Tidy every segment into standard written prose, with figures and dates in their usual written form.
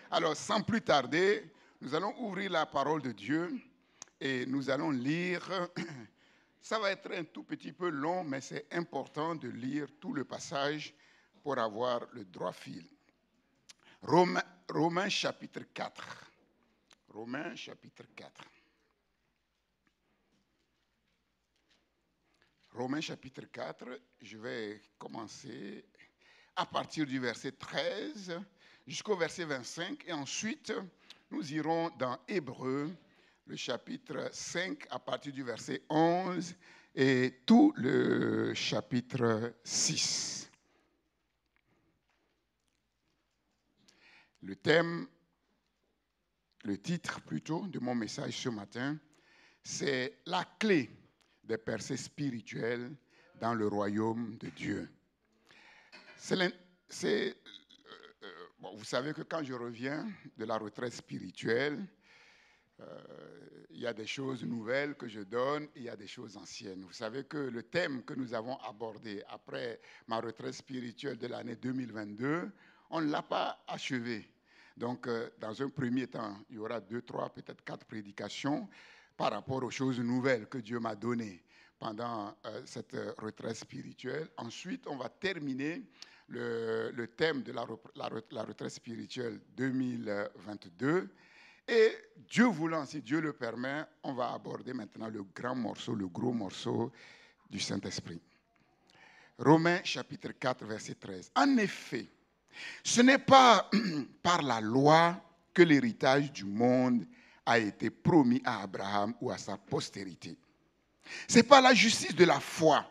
Alors, sans plus tarder, nous allons ouvrir la parole de Dieu et nous allons lire. Ça va être un tout petit peu long, mais c'est important de lire tout le passage pour avoir le droit fil. Romains chapitre 4. Romains chapitre 4. Romains chapitre 4, je vais commencer à partir du verset 13 jusqu'au verset 25 et ensuite nous irons dans Hébreux, le chapitre 5 à partir du verset 11 et tout le chapitre 6. Le titre plutôt de mon message ce matin, c'est la clé des percées spirituelles dans le royaume de Dieu. Vous savez que quand je reviens de la retraite spirituelle, il y a des choses nouvelles que je donne, il y a des choses anciennes. Vous savez que le thème que nous avons abordé après ma retraite spirituelle de l'année 2022, on ne l'a pas achevé. Donc, dans un premier temps, il y aura 2, 3, peut-être 4 prédications par rapport aux choses nouvelles que Dieu m'a données pendant cette retraite spirituelle. Ensuite, on va terminer le thème de la retraite spirituelle 2022. Et Dieu voulant, si Dieu le permet, on va aborder maintenant le grand morceau, le gros morceau du Saint-Esprit. Romains chapitre 4, verset 13. En effet, ce n'est pas par la loi que l'héritage du monde a été promis à Abraham ou à sa postérité. C'est par la justice de la foi.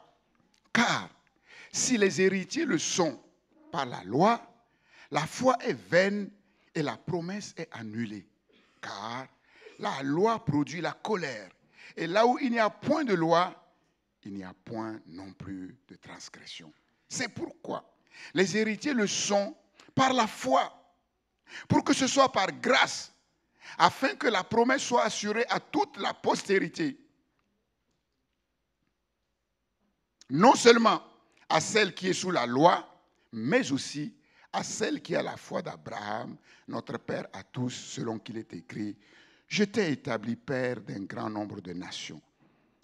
Car si les héritiers le sont par la foi est vaine et la promesse est annulée. Car la loi produit la colère. Et là où il n'y a point de loi, il n'y a point non plus de transgression. C'est pourquoi les héritiers le sont par la foi, pour que ce soit par grâce, afin que la promesse soit assurée à toute la postérité. Non seulement à celle qui est sous la loi, mais aussi à celle qui a la foi d'Abraham, notre Père à tous, selon qu'il est écrit, « Je t'ai établi Père d'un grand nombre de nations. »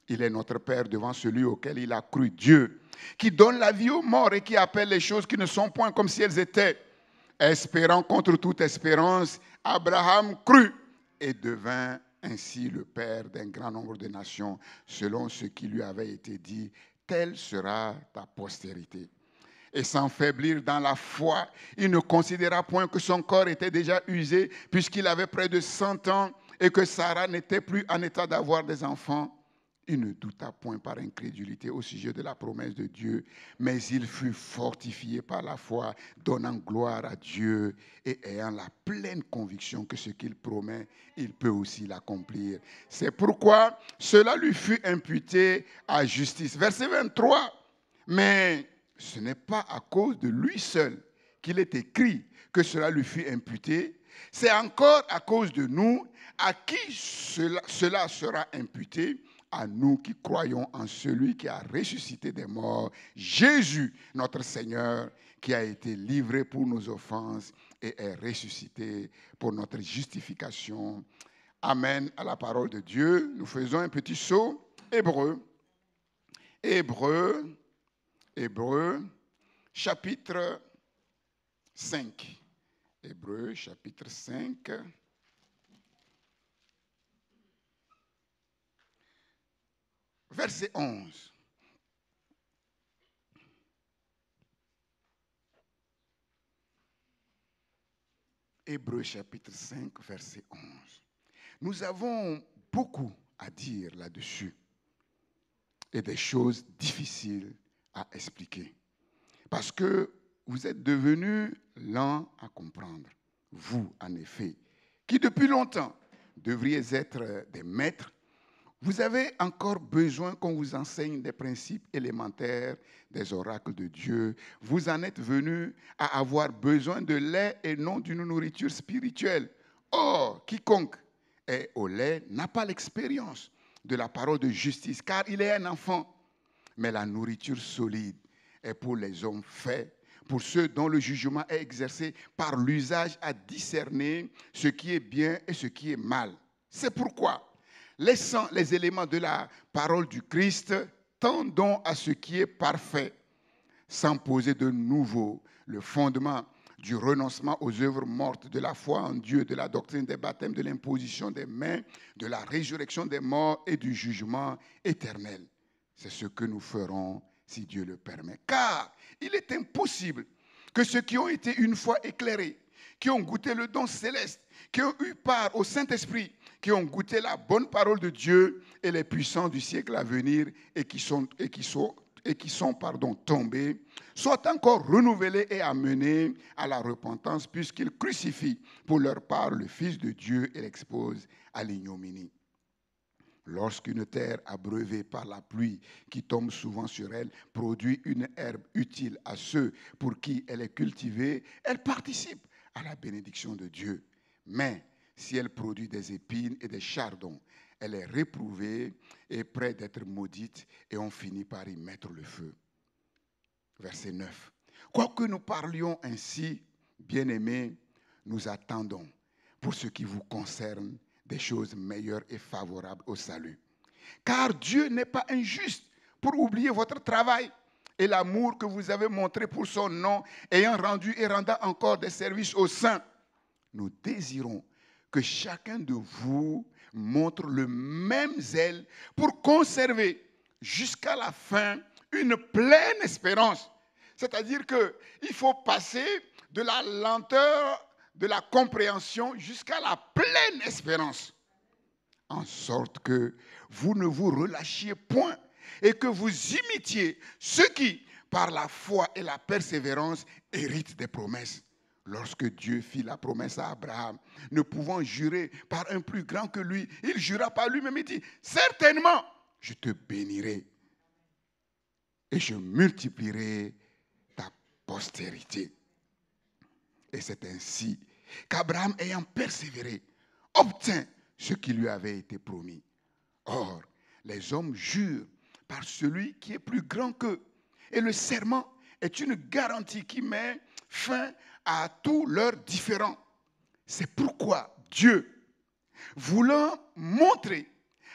Il est notre Père devant celui auquel il a cru, Dieu, qui donne la vie aux morts et qui appelle les choses qui ne sont point comme si elles étaient. Espérant contre toute espérance, Abraham crut et devint ainsi le Père d'un grand nombre de nations, selon ce qui lui avait été dit, telle sera ta postérité. Et sans faiblir dans la foi, il ne considéra point que son corps était déjà usé, puisqu'il avait près de 100 ans et que Sarah n'était plus en état d'avoir des enfants. Il ne douta point par incrédulité au sujet de la promesse de Dieu, mais il fut fortifié par la foi, donnant gloire à Dieu et ayant la pleine conviction que ce qu'il promet, il peut aussi l'accomplir. C'est pourquoi cela lui fut imputé à justice. Verset 23. Mais ce n'est pas à cause de lui seul qu'il est écrit que cela lui fut imputé. C'est encore à cause de nous à qui cela sera imputé, à nous qui croyons en celui qui a ressuscité des morts, Jésus, notre Seigneur, qui a été livré pour nos offenses et est ressuscité pour notre justification. Amen à la parole de Dieu. Nous faisons un petit saut. Hébreux, chapitre 5. Hébreux, chapitre 5. Verset 11. Hébreux, chapitre 5, verset 11. Nous avons beaucoup à dire là-dessus et des choses difficiles à expliquer. Parce que vous êtes devenus lents à comprendre. Vous, en effet, qui depuis longtemps devriez être des maîtres, vous avez encore besoin qu'on vous enseigne des principes élémentaires des oracles de Dieu. Vous en êtes venus à avoir besoin de lait et non d'une nourriture spirituelle. Or, quiconque est au lait n'a pas l'expérience de la parole de justice, car il est un enfant. Mais la nourriture solide est pour les hommes faits pour ceux dont le jugement est exercé par l'usage à discerner ce qui est bien et ce qui est mal. C'est pourquoi, laissant les éléments de la parole du Christ, tendons à ce qui est parfait, sans poser de nouveau le fondement du renoncement aux œuvres mortes, de la foi en Dieu, de la doctrine des baptêmes, de l'imposition des mains, de la résurrection des morts et du jugement éternel. C'est ce que nous ferons si Dieu le permet. Car il est impossible que ceux qui ont été une fois éclairés, qui ont goûté le don céleste, qui ont eu part au Saint-Esprit, qui ont goûté la bonne parole de Dieu et les puissants du siècle à venir et qui sont tombés, soient encore renouvelés et amenés à la repentance, puisqu'ils crucifient pour leur part le Fils de Dieu et l'exposent à l'ignominie. Lorsqu'une terre abreuvée par la pluie qui tombe souvent sur elle produit une herbe utile à ceux pour qui elle est cultivée, elle participe à la bénédiction de Dieu. Mais si elle produit des épines et des chardons, elle est réprouvée et près d'être maudite, et on finit par y mettre le feu. Verset 9. Quoique nous parlions ainsi, bien-aimés, nous attendons, pour ce qui vous concerne, des choses meilleures et favorables au salut. Car Dieu n'est pas injuste pour oublier votre travail et l'amour que vous avez montré pour son nom, ayant rendu et rendant encore des services aux saints. Nous désirons que chacun de vous montre le même zèle pour conserver jusqu'à la fin une pleine espérance. C'est-à-dire qu'il faut passer de la lenteur, de la compréhension jusqu'à la pleine espérance. En sorte que vous ne vous relâchiez point et que vous imitiez ceux qui, par la foi et la persévérance, héritent des promesses. Lorsque Dieu fit la promesse à Abraham, ne pouvant jurer par un plus grand que lui, il jura par lui-même et dit, certainement, je te bénirai et je multiplierai ta postérité. Et c'est ainsi qu'Abraham, ayant persévéré, obtint ce qui lui avait été promis. Or, les hommes jurent par celui qui est plus grand qu'eux. Et le serment est une garantie qui met fin à tous leurs différends. C'est pourquoi Dieu, voulant montrer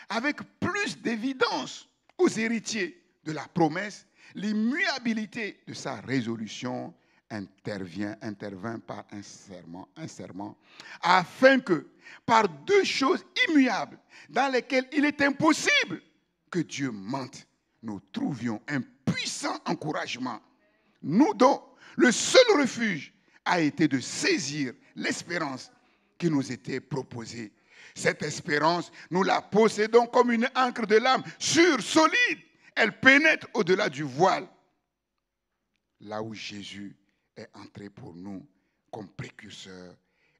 avec plus d'évidence aux héritiers de la promesse l'immuabilité de sa résolution, intervint par un serment, afin que, par deux choses immuables, dans lesquelles il est impossible que Dieu mente, nous trouvions un puissant encouragement. Nous dont le seul refuge a été de saisir l'espérance qui nous était proposée. Cette espérance, nous la possédons comme une ancre de l'âme, sûre, solide. Elle pénètre au-delà du voile. Là où Jésus est entré pour nous comme précurseur,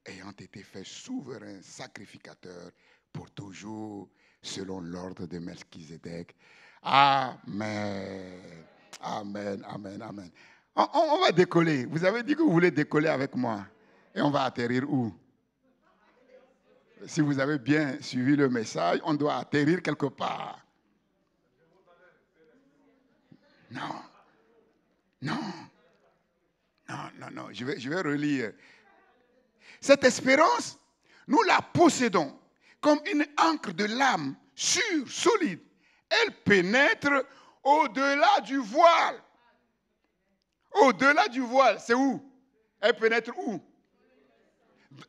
ayant été fait souverain sacrificateur pour toujours, selon l'ordre de Melchizedek. Amen. Amen, amen, amen. On va décoller. Vous avez dit que vous voulez décoller avec moi. Et on va atterrir où? Si vous avez bien suivi le message, on doit atterrir quelque part. Non. Non. Non, non, non. Je vais relire. Cette espérance, nous la possédons comme une ancre de l'âme, sûre, solide. Elle pénètre au-delà du voile. Au-delà du voile, c'est où? Elle pénètre où?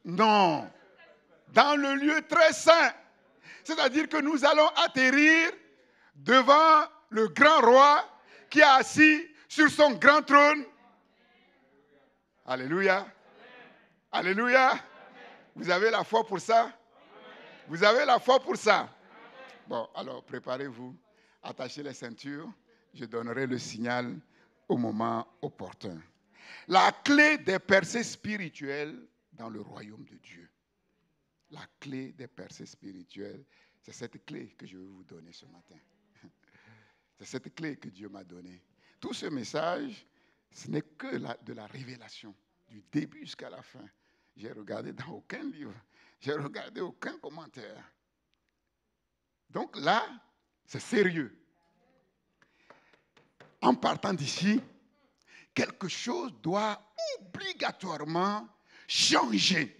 Non. Dans le lieu très saint. C'est-à-dire que nous allons atterrir devant le grand roi qui est assis sur son grand trône. Alléluia. Alléluia. Vous avez la foi pour ça? Vous avez la foi pour ça? Bon, alors préparez-vous. Attachez les ceintures. Je donnerai le signal au moment opportun. La clé des percées spirituelles dans le royaume de Dieu. La clé des percées spirituelles, c'est cette clé que je vais vous donner ce matin. C'est cette clé que Dieu m'a donnée. Tout ce message, ce n'est que de la révélation, du début jusqu'à la fin. J'ai regardé dans aucun livre, j'ai regardé aucun commentaire. Donc là, c'est sérieux. En partant d'ici, quelque chose doit obligatoirement changer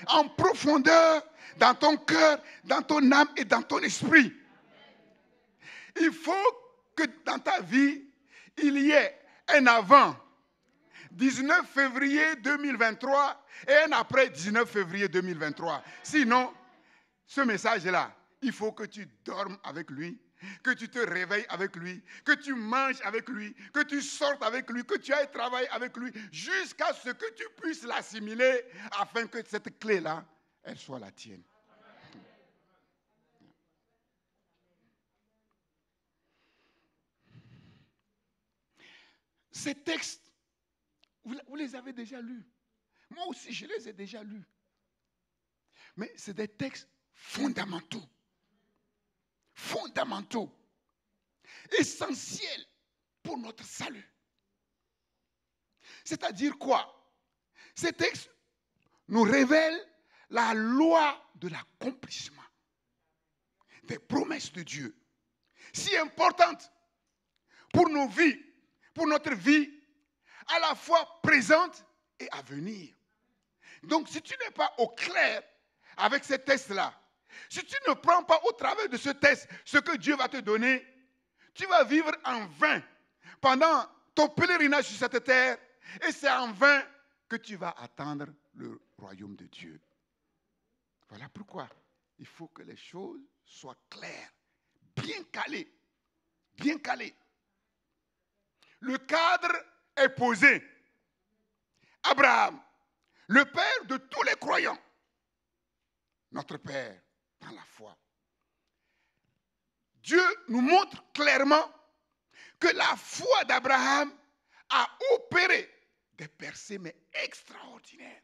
en profondeur dans ton cœur, dans ton âme et dans ton esprit. Il faut que dans ta vie, il y ait un avant 19 février 2023 et un après 19 février 2023. Sinon, ce message-là, il faut que tu dormes avec lui, que tu te réveilles avec lui, que tu manges avec lui, que tu sortes avec lui, que tu ailles travailler avec lui, jusqu'à ce que tu puisses l'assimiler afin que cette clé-là, elle soit la tienne. Ces textes, vous les avez déjà lus. Moi aussi, je les ai déjà lus. Mais c'est des textes fondamentaux. Fondamentaux. Essentiels pour notre salut. C'est-à-dire quoi? Ces textes nous révèlent la loi de l'accomplissement des promesses de Dieu. Si importante pour nos vies, pour notre vie, à la fois présente et à venir. Donc, si tu n'es pas au clair avec ces tests-là, si tu ne prends pas au travers de ce test ce que Dieu va te donner, tu vas vivre en vain pendant ton pèlerinage sur cette terre et c'est en vain que tu vas attendre le royaume de Dieu. Voilà pourquoi il faut que les choses soient claires, bien calées, bien calées. Le cadre est posé. Abraham, le père de tous les croyants, notre père dans la foi. Dieu nous montre clairement que la foi d'Abraham a opéré des percées mais extraordinaires,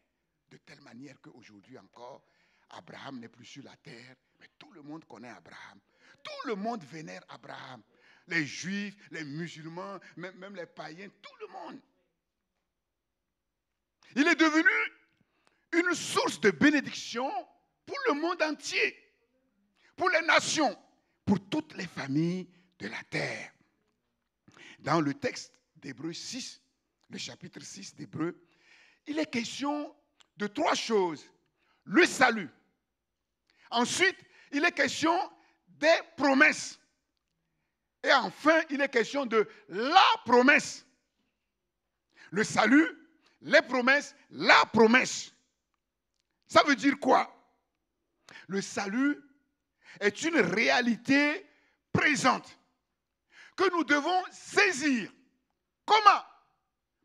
de telle manière qu'aujourd'hui encore, Abraham n'est plus sur la terre, mais tout le monde connaît Abraham. Tout le monde vénère Abraham. Les juifs, les musulmans, même les païens, tout le monde. Il est devenu une source de bénédiction pour le monde entier, pour les nations, pour toutes les familles de la terre. Dans le texte d'Hébreux 6, le chapitre 6 d'Hébreux, il est question de trois choses. Le salut. Ensuite, il est question des promesses. Et enfin, il est question de la promesse. Le salut, les promesses, la promesse. Ça veut dire quoi? Le salut est une réalité présente que nous devons saisir. Comment?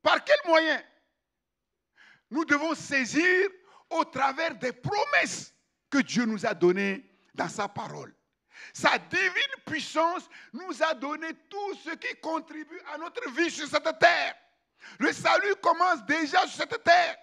Par quel moyen? Nous devons saisir au travers des promesses que Dieu nous a données dans sa parole. Sa divine puissance nous a donné tout ce qui contribue à notre vie sur cette terre. Le salut commence déjà sur cette terre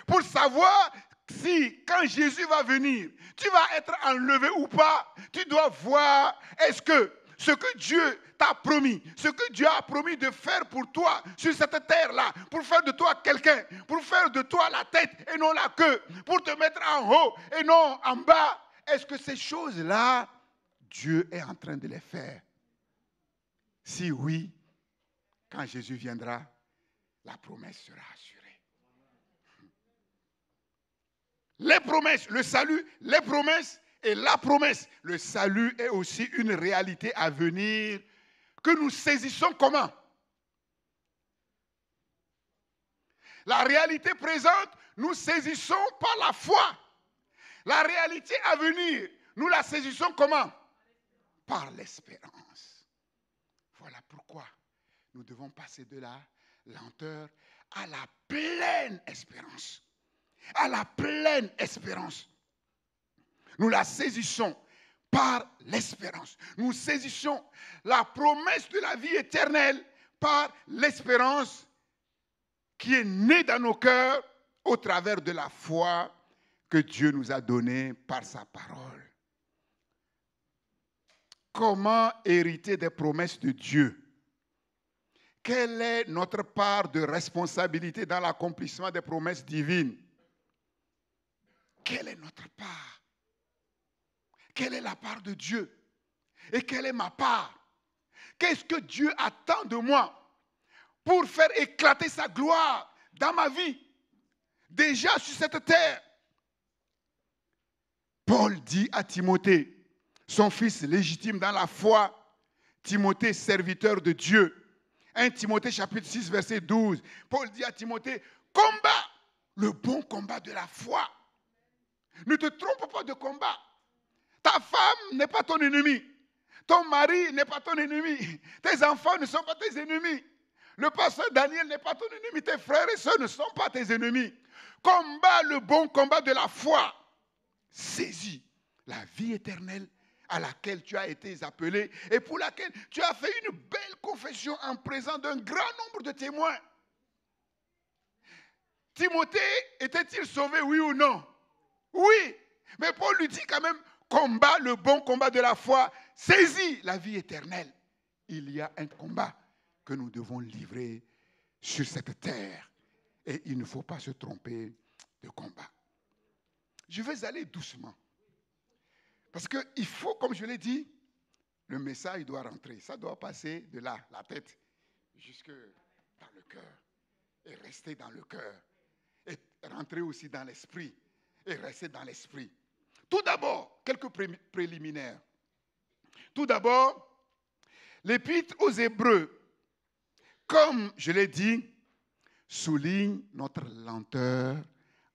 pour savoir si, quand Jésus va venir, tu vas être enlevé ou pas. Tu dois voir, est-ce que ce que Dieu t'a promis, ce que Dieu a promis de faire pour toi sur cette terre-là, pour faire de toi quelqu'un, pour faire de toi la tête et non la queue, pour te mettre en haut et non en bas, est-ce que ces choses-là, Dieu est en train de les faire? Si oui, quand Jésus viendra, la promesse sera assurée. Les promesses, le salut, les promesses et la promesse. Le salut est aussi une réalité à venir que nous saisissons comment? La réalité présente, nous saisissons par la foi. La réalité à venir, nous la saisissons comment? Par l'espérance. Voilà pourquoi nous devons passer de la lenteur à la pleine espérance. À la pleine espérance. Nous la saisissons par l'espérance. Nous saisissons la promesse de la vie éternelle par l'espérance qui est née dans nos cœurs au travers de la foi que Dieu nous a donnée par sa parole. Comment hériter des promesses de Dieu? Quelle est notre part de responsabilité dans l'accomplissement des promesses divines? Quelle est notre part? Quelle est la part de Dieu? Et quelle est ma part? Qu'est-ce que Dieu attend de moi pour faire éclater sa gloire dans ma vie, déjà sur cette terre. Paul dit à Timothée, son fils légitime dans la foi, Timothée, serviteur de Dieu. 1 Timothée chapitre 6, verset 12. Paul dit à Timothée, combat le bon combat de la foi. Ne te trompe pas de combat. Ta femme n'est pas ton ennemi. Ton mari n'est pas ton ennemi. Tes enfants ne sont pas tes ennemis. Le pasteur Daniel n'est pas ton ennemi. Tes frères et sœurs ne sont pas tes ennemis. Combat le bon combat de la foi. Saisis la vie éternelle à laquelle tu as été appelé et pour laquelle tu as fait une belle confession en présence d'un grand nombre de témoins. Timothée était-il sauvé, oui ou non? Oui, mais Paul lui dit quand même, combat le bon combat de la foi, saisis la vie éternelle. Il y a un combat que nous devons livrer sur cette terre et il ne faut pas se tromper de combat. Je vais aller doucement. Parce qu'il faut, comme je l'ai dit, le message doit rentrer. Ça doit passer de là, la tête, jusque dans le cœur. Et rester dans le cœur. Et rentrer aussi dans l'esprit. Et rester dans l'esprit. Tout d'abord, quelques préliminaires. Tout d'abord, l'épître aux Hébreux, comme je l'ai dit, souligne notre lenteur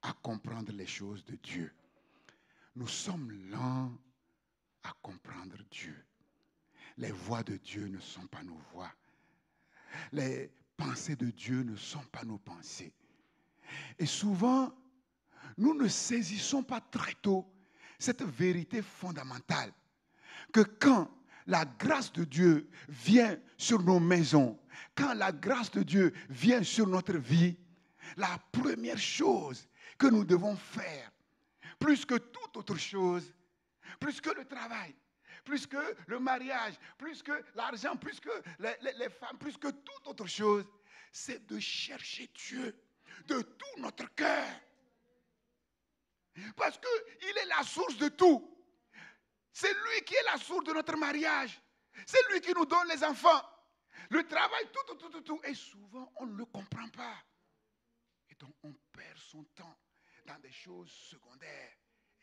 à comprendre les choses de Dieu. Nous sommes lents à comprendre Dieu. Les voies de Dieu ne sont pas nos voies. Les pensées de Dieu ne sont pas nos pensées. Et souvent, nous ne saisissons pas très tôt cette vérité fondamentale que quand la grâce de Dieu vient sur nos maisons, quand la grâce de Dieu vient sur notre vie, la première chose que nous devons faire, plus que toute autre chose, plus que le travail, plus que le mariage, plus que l'argent, plus que les femmes, plus que toute autre chose, c'est de chercher Dieu de tout notre cœur. Parce qu'il est la source de tout. C'est lui qui est la source de notre mariage. C'est lui qui nous donne les enfants. Le travail, tout. Et souvent, on ne le comprend pas. Et donc, on perd son temps dans des choses secondaires.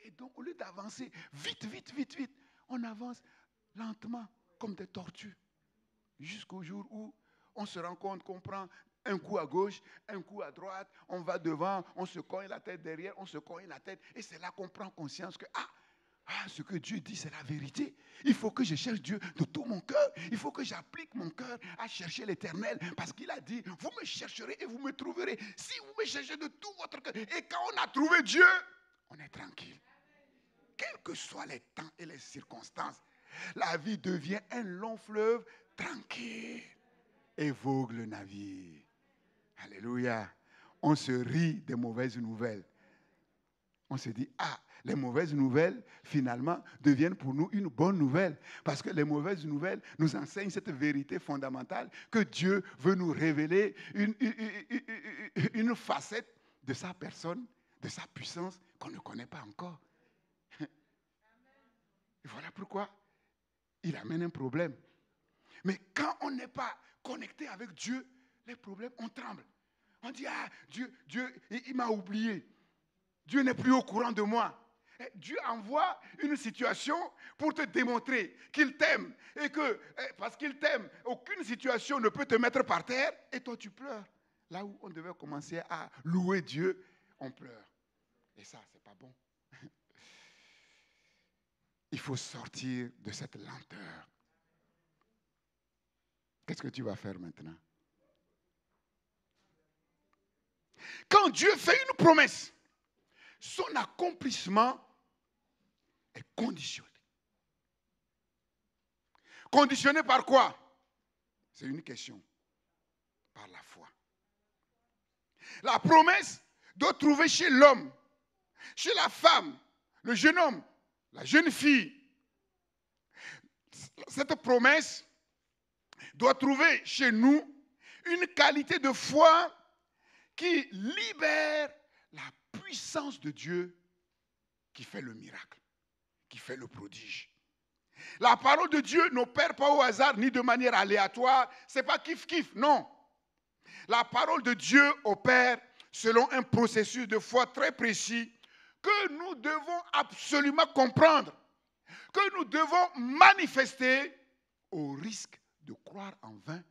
Et donc, au lieu d'avancer vite, on avance lentement, comme des tortues. Jusqu'au jour où on se rend compte qu'on prend un coup à gauche, un coup à droite, on va devant, on se cogne la tête derrière, on se cogne la tête. Et c'est là qu'on prend conscience que, ce que Dieu dit, c'est la vérité. Il faut que je cherche Dieu de tout mon cœur. Il faut que j'applique mon cœur à chercher l'Éternel. Parce qu'il a dit, vous me chercherez et vous me trouverez. Si vous me cherchez de tout votre cœur. Et quand on a trouvé Dieu, on est tranquille. Quels que soient les temps et les circonstances, la vie devient un long fleuve tranquille. Et vogue le navire. Alléluia. On se rit des mauvaises nouvelles. On se dit, les mauvaises nouvelles, finalement, deviennent pour nous une bonne nouvelle. Parce que les mauvaises nouvelles nous enseignent cette vérité fondamentale que Dieu veut nous révéler une facette de sa personne, de sa puissance qu'on ne connaît pas encore. Et voilà pourquoi il amène un problème. Mais quand on n'est pas connecté avec Dieu, les problèmes, on tremble. On dit, Dieu, il m'a oublié. Dieu n'est plus au courant de moi. Et Dieu envoie une situation pour te démontrer qu'il t'aime. Et que, parce qu'il t'aime, aucune situation ne peut te mettre par terre. Et toi, tu pleures. Là où on devait commencer à louer Dieu, on pleure. Et ça, c'est pas bon. Il faut sortir de cette lenteur. Qu'est-ce que tu vas faire maintenant? Quand Dieu fait une promesse, son accomplissement est conditionné. Conditionné par quoi? C'est une question. Par la foi. La promesse doit trouver chez l'homme, chez la femme, le jeune homme, la jeune fille. Cette promesse doit trouver chez nous une qualité de foi qui libère la puissance de Dieu qui fait le miracle, qui fait le prodige. La parole de Dieu n'opère pas au hasard ni de manière aléatoire. Ce n'est pas kiff-kiff, non. La parole de Dieu opère selon un processus de foi très précis que nous devons absolument comprendre, que nous devons manifester au risque de croire en vain,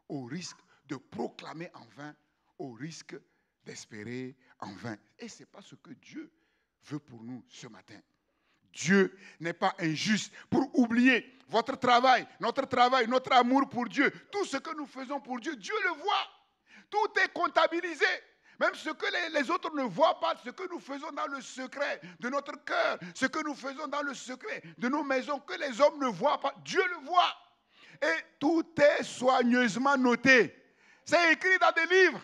au risque de proclamer en vain, au risque d'espérer en vain. Et ce n'est pas ce que Dieu veut pour nous ce matin. Dieu n'est pas injuste pour oublier votre travail, notre amour pour Dieu. Tout ce que nous faisons pour Dieu, Dieu le voit. Tout est comptabilisé. Même ce que les autres ne voient pas, ce que nous faisons dans le secret de notre cœur, ce que nous faisons dans le secret de nos maisons, que les hommes ne voient pas, Dieu le voit. Et tout est soigneusement noté. C'est écrit dans des livres.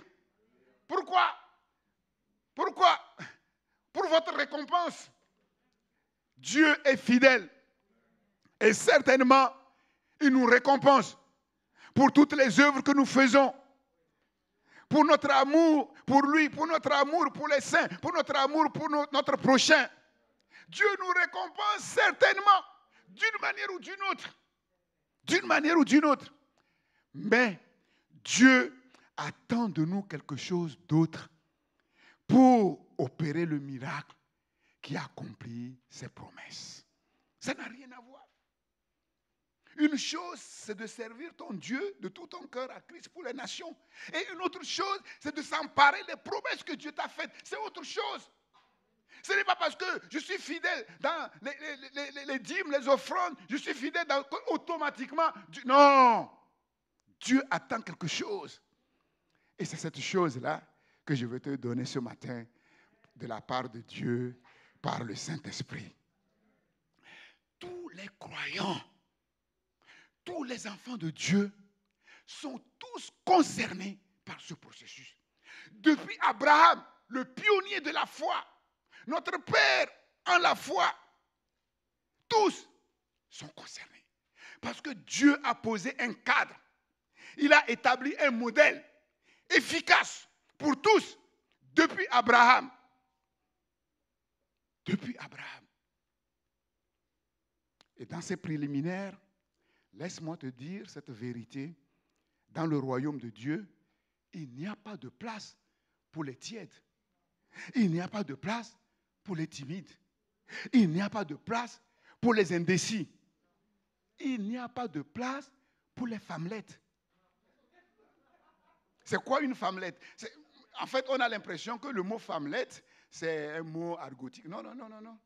Pourquoi? Pourquoi? Pour votre récompense. Dieu est fidèle. Et certainement, il nous récompense pour toutes les œuvres que nous faisons. Pour notre amour pour lui, pour notre amour pour les saints, pour notre amour pour notre prochain. Dieu nous récompense certainement d'une manière ou d'une autre. D'une manière ou d'une autre. Mais Dieu attend de nous quelque chose d'autre pour opérer le miracle qui accomplit ses promesses. Ça n'a rien à voir. Une chose, c'est de servir ton Dieu de tout ton cœur à Christ pour les nations. Et une autre chose, c'est de s'emparer des promesses que Dieu t'a faites. C'est autre chose. Ce n'est pas parce que je suis fidèle dans les dîmes, les offrandes, je suis fidèle automatiquement. Non! Dieu attend quelque chose. Et c'est cette chose-là que je veux te donner ce matin de la part de Dieu par le Saint-Esprit. Tous les croyants, tous les enfants de Dieu sont tous concernés par ce processus. Depuis Abraham, le pionnier de la foi, notre Père en la foi, tous sont concernés. Parce que Dieu a posé un cadre. Il a établi un modèle efficace pour tous depuis Abraham. Depuis Abraham. Et dans ces préliminaires, laisse-moi te dire cette vérité. Dans le royaume de Dieu, il n'y a pas de place pour les tièdes. Il n'y a pas de place pour les timides. Il n'y a pas de place pour les indécis. Il n'y a pas de place pour les femmelettes. C'est quoi une femmelette? En fait, on a l'impression que le mot femmelette, c'est un mot argotique. Non, non, non, non, non.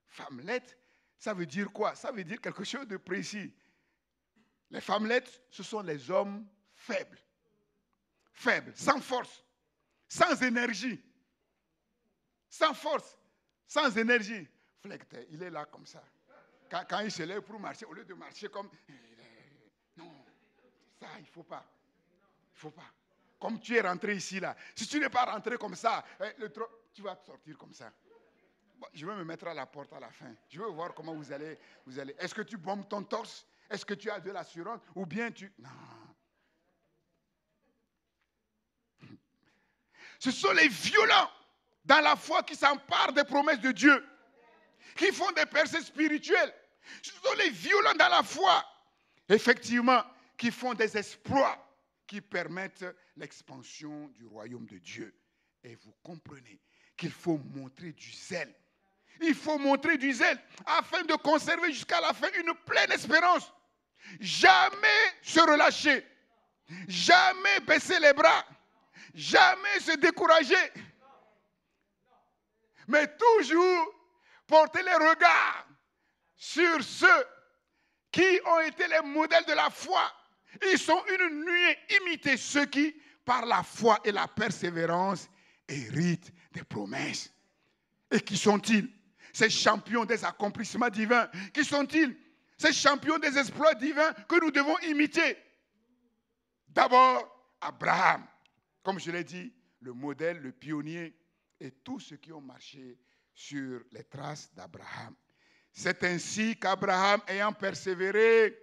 Femmelette, ça veut dire quoi? Ça veut dire quelque chose de précis. Les femmelettes, ce sont les hommes faibles. Faibles, sans force, sans énergie. Sans force, sans énergie. Fleck, il est là comme ça. Quand il se lève pour marcher, au lieu de marcher comme... Non, ça, il ne faut pas. Il ne faut pas. Comme tu es rentré ici, là. Si tu n'es pas rentré comme ça, tu vas te sortir comme ça. Bon, je vais me mettre à la porte à la fin. Je veux voir comment vous allez. Est-ce que tu bombes ton torse? Est-ce que tu as de l'assurance? Ou bien tu... Non. Ce sont les violents dans la foi qui s'emparent des promesses de Dieu, qui font des percées spirituelles. Ce sont les violents dans la foi, effectivement, qui font des exploits qui permettent l'expansion du royaume de Dieu. Et vous comprenez qu'il faut montrer du zèle. Il faut montrer du zèle afin de conserver jusqu'à la fin une pleine espérance. Jamais se relâcher, jamais baisser les bras, jamais se décourager. Mais toujours porter les regards sur ceux qui ont été les modèles de la foi. Ils sont une nuée imiter ceux qui, par la foi et la persévérance, héritent des promesses. Et qui sont-ils? Ces champions des accomplissements divins. Qui sont-ils? Ces champions des exploits divins que nous devons imiter. D'abord, Abraham. Comme je l'ai dit, le modèle, le pionnier, et tous ceux qui ont marché sur les traces d'Abraham. C'est ainsi qu'Abraham, ayant persévéré,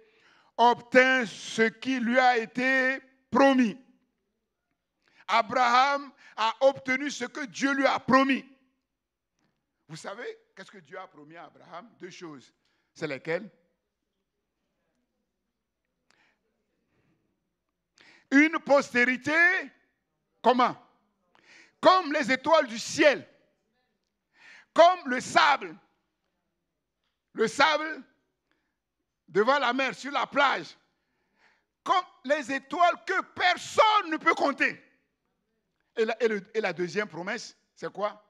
obtint ce qui lui a été promis. Abraham a obtenu ce que Dieu lui a promis. Vous savez, qu'est-ce que Dieu a promis à Abraham? Deux choses. C'est lesquelles? Une postérité Comment? Comme les étoiles du ciel, comme le sable devant la mer, sur la plage, comme les étoiles que personne ne peut compter. Et la deuxième promesse, c'est quoi?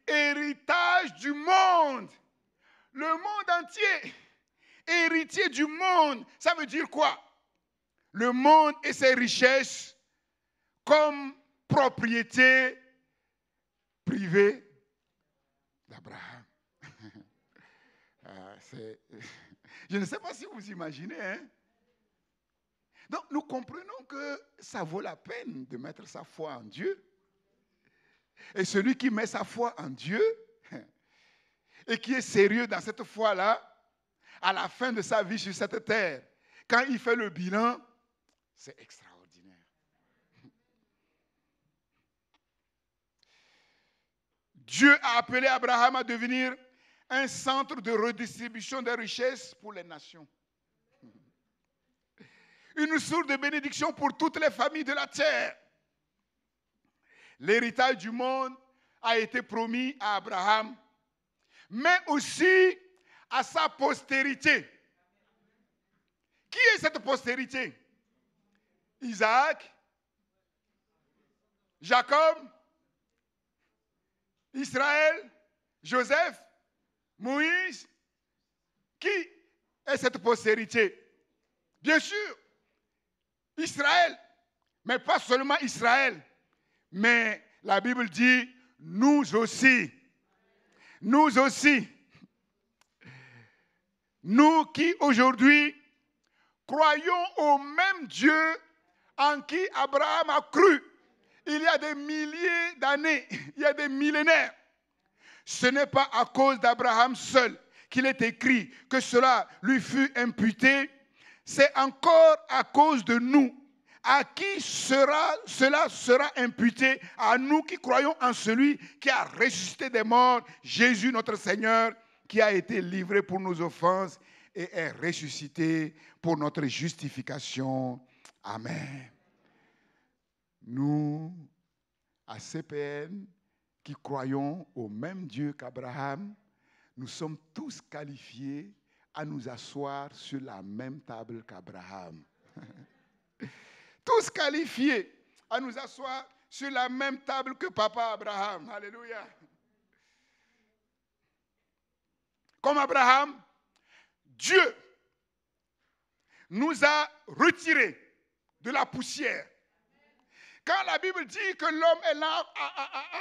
Héritage du monde. Le monde entier. Héritier du monde. Ça veut dire quoi? Le monde et ses richesses comme propriété privée d'Abraham. Je ne sais pas si vous imaginez. Hein? Donc nous comprenons que ça vaut la peine de mettre sa foi en Dieu. Et celui qui met sa foi en Dieu et qui est sérieux dans cette foi-là, à la fin de sa vie sur cette terre, quand il fait le bilan, c'est extraordinaire. Dieu a appelé Abraham à devenir un centre de redistribution des richesses pour les nations. Une source de bénédiction pour toutes les familles de la terre. L'héritage du monde a été promis à Abraham, mais aussi à sa postérité. Qui est cette postérité? Isaac, Jacob, Israël, Joseph, Moïse. Qui est cette postérité? Bien sûr, Israël, mais pas seulement Israël, mais la Bible dit nous aussi. Nous aussi. Nous qui aujourd'hui croyons au même Dieu en qui Abraham a cru il y a des milliers d'années, il y a des millénaires. Ce n'est pas à cause d'Abraham seul qu'il est écrit que cela lui fut imputé, c'est encore à cause de nous. À qui cela sera imputé? À nous qui croyons en celui qui a ressuscité des morts, Jésus notre Seigneur, qui a été livré pour nos offenses et est ressuscité pour notre justification. Amen. Nous, à CPN, qui croyons au même Dieu qu'Abraham, nous sommes tous qualifiés à nous asseoir sur la même table qu'Abraham. Tous qualifiés à nous asseoir sur la même table que Papa Abraham. Alléluia. Comme Abraham, Dieu nous a retirés de la poussière. Quand la Bible dit que l'homme est lent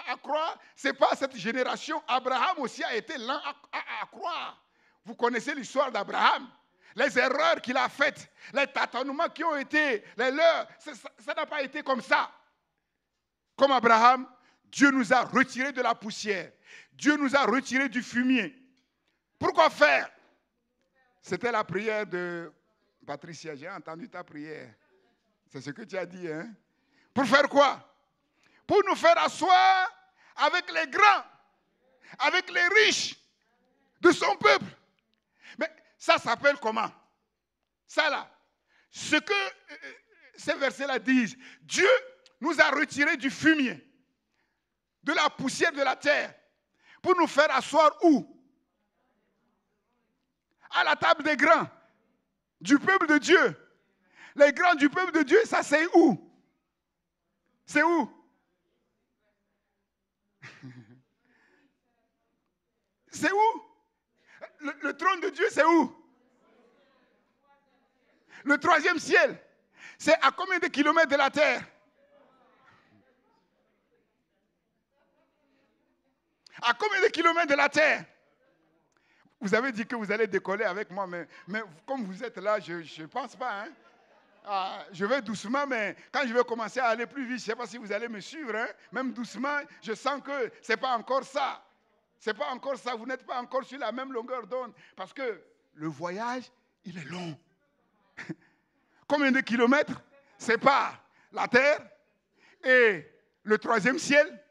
à croire, ce n'est pas cette génération. Abraham aussi a été lent à croire. Vous connaissez l'histoire d'Abraham. Les erreurs qu'il a faites, les tâtonnements qui ont été les leurs, ça n'a pas été comme ça. Comme Abraham, Dieu nous a retirés de la poussière. Dieu nous a retirés du fumier. Pourquoi faire? C'était la prière de Patricia. J'ai entendu ta prière. C'est ce que tu as dit, hein? Pour faire quoi? Pour nous faire asseoir avec les grands, avec les riches de son peuple. Mais ça s'appelle comment? Ça là. Ce que ces versets-là disent, Dieu nous a retirés du fumier, de la poussière de la terre, pour nous faire asseoir où? À la table des grands, du peuple de Dieu. Les grands du peuple de Dieu, ça c'est où? C'est où? C'est où? Le trône de Dieu, c'est où? Le troisième ciel. C'est à combien de kilomètres de la terre? À combien de kilomètres de la terre? Vous avez dit que vous allez décoller avec moi, mais comme vous êtes là, je ne pense pas. Hein? Je vais doucement, mais quand je vais commencer à aller plus vite, je ne sais pas si vous allez me suivre. Hein? Même doucement, je sens que ce n'est pas encore ça. Ce n'est pas encore ça. Vous n'êtes pas encore sur la même longueur d'onde. Parce que le voyage, il est long. Combien de kilomètres séparent la terre et le troisième ciel?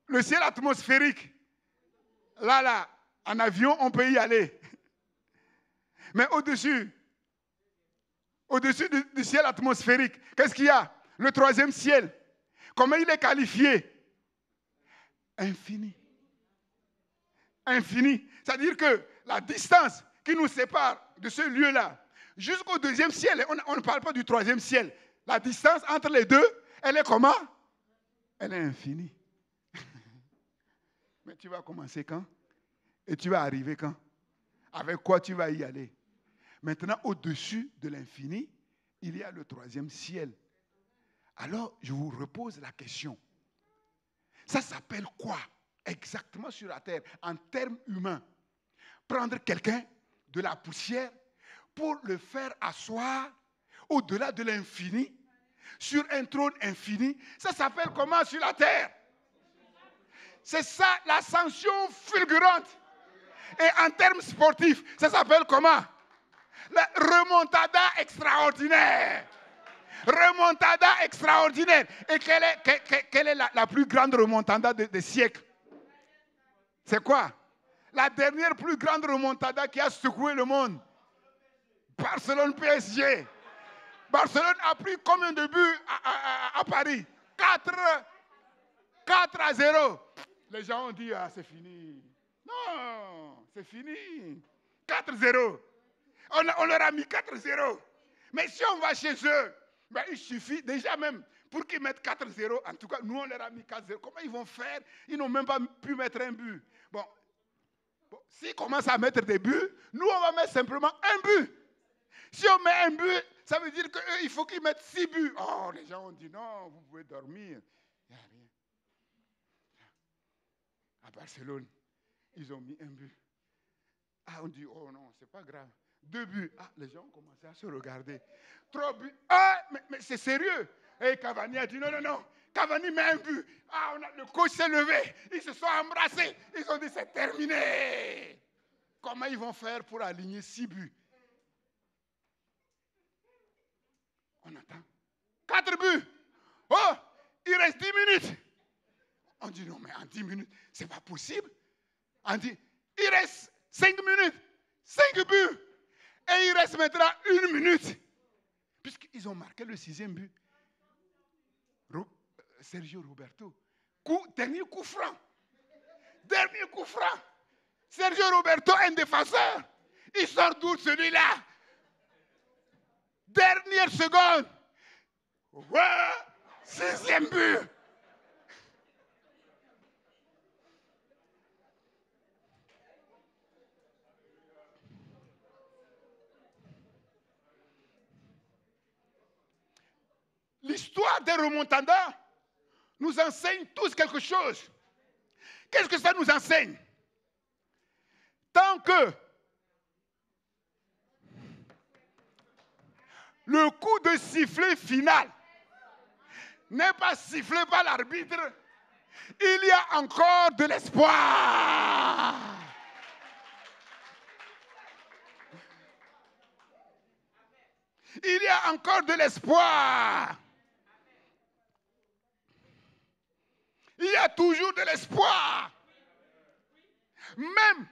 Le ciel atmosphérique. Là, en avion, on peut y aller. Mais au-dessus au-dessus du ciel atmosphérique, qu'est-ce qu'il y a? Le troisième ciel. Comment il est qualifié? Infini. Infini. C'est-à-dire que la distance qui nous sépare de ce lieu-là jusqu'au deuxième ciel, on ne parle pas du troisième ciel. La distance entre les deux, elle est comment? Elle est infinie. Mais tu vas commencer quand? Et tu vas arriver quand? Avec quoi tu vas y aller? Maintenant, au-dessus de l'infini, il y a le troisième ciel. Alors, je vous repose la question. Ça s'appelle quoi exactement sur la terre, en termes humains? Prendre quelqu'un de la poussière pour le faire asseoir au-delà de l'infini, sur un trône infini, ça s'appelle comment sur la terre? C'est ça l'ascension fulgurante. Et en termes sportifs, ça s'appelle comment? La remontada extraordinaire. Remontada extraordinaire. Et quelle est la plus grande remontada des siècles? C'est quoi? La dernière plus grande remontada qui a secoué le monde. Barcelone PSG. Barcelone a pris combien de buts à Paris? 4-0. Les gens ont dit, ah, c'est fini. Non, c'est fini. 4-0. On leur a mis 4-0. Mais si on va chez eux, ben, il suffit déjà même pour qu'ils mettent 4-0. En tout cas, nous, on leur a mis 4-0. Comment ils vont faire? Ils n'ont même pas pu mettre un but. Bon, s'ils commencent à mettre des buts, nous, on va mettre simplement un but. Si on met un but, ça veut dire qu'eux, il faut qu'ils mettent 6 buts. Oh, les gens ont dit, non, vous pouvez dormir. Il n'y a rien. À Barcelone, ils ont mis un but. Ah, on dit, oh non, c'est pas grave. 2 buts. Ah, les gens ont commencé à se regarder. 3 buts. Ah, mais c'est sérieux. Et Cavani a dit, non, non, non. Cavani met un but. Ah, le coach s'est levé. Ils se sont embrassés. Ils ont dit, c'est terminé. Comment ils vont faire pour aligner 6 buts? On attend. 4 buts. Oh, il reste 10 minutes. On dit, non, mais en 10 minutes, c'est pas possible. On dit, il reste 5 minutes. 5 buts. Et il reste maintenant 1 minute. Puisqu'ils ont marqué le 6e but. Sergio Roberto. Dernier coup franc. Dernier coup franc. Sergio Roberto, un défenseur. Il sort d'où celui-là? Dernière seconde. Ouais, 6e but. L'histoire des remontadas nous enseigne tous quelque chose. Qu'est-ce que ça nous enseigne? Tant que le coup de sifflet final n'est pas sifflé par l'arbitre, il y a encore de l'espoir. Il y a encore de l'espoir. Il y a toujours de l'espoir. Même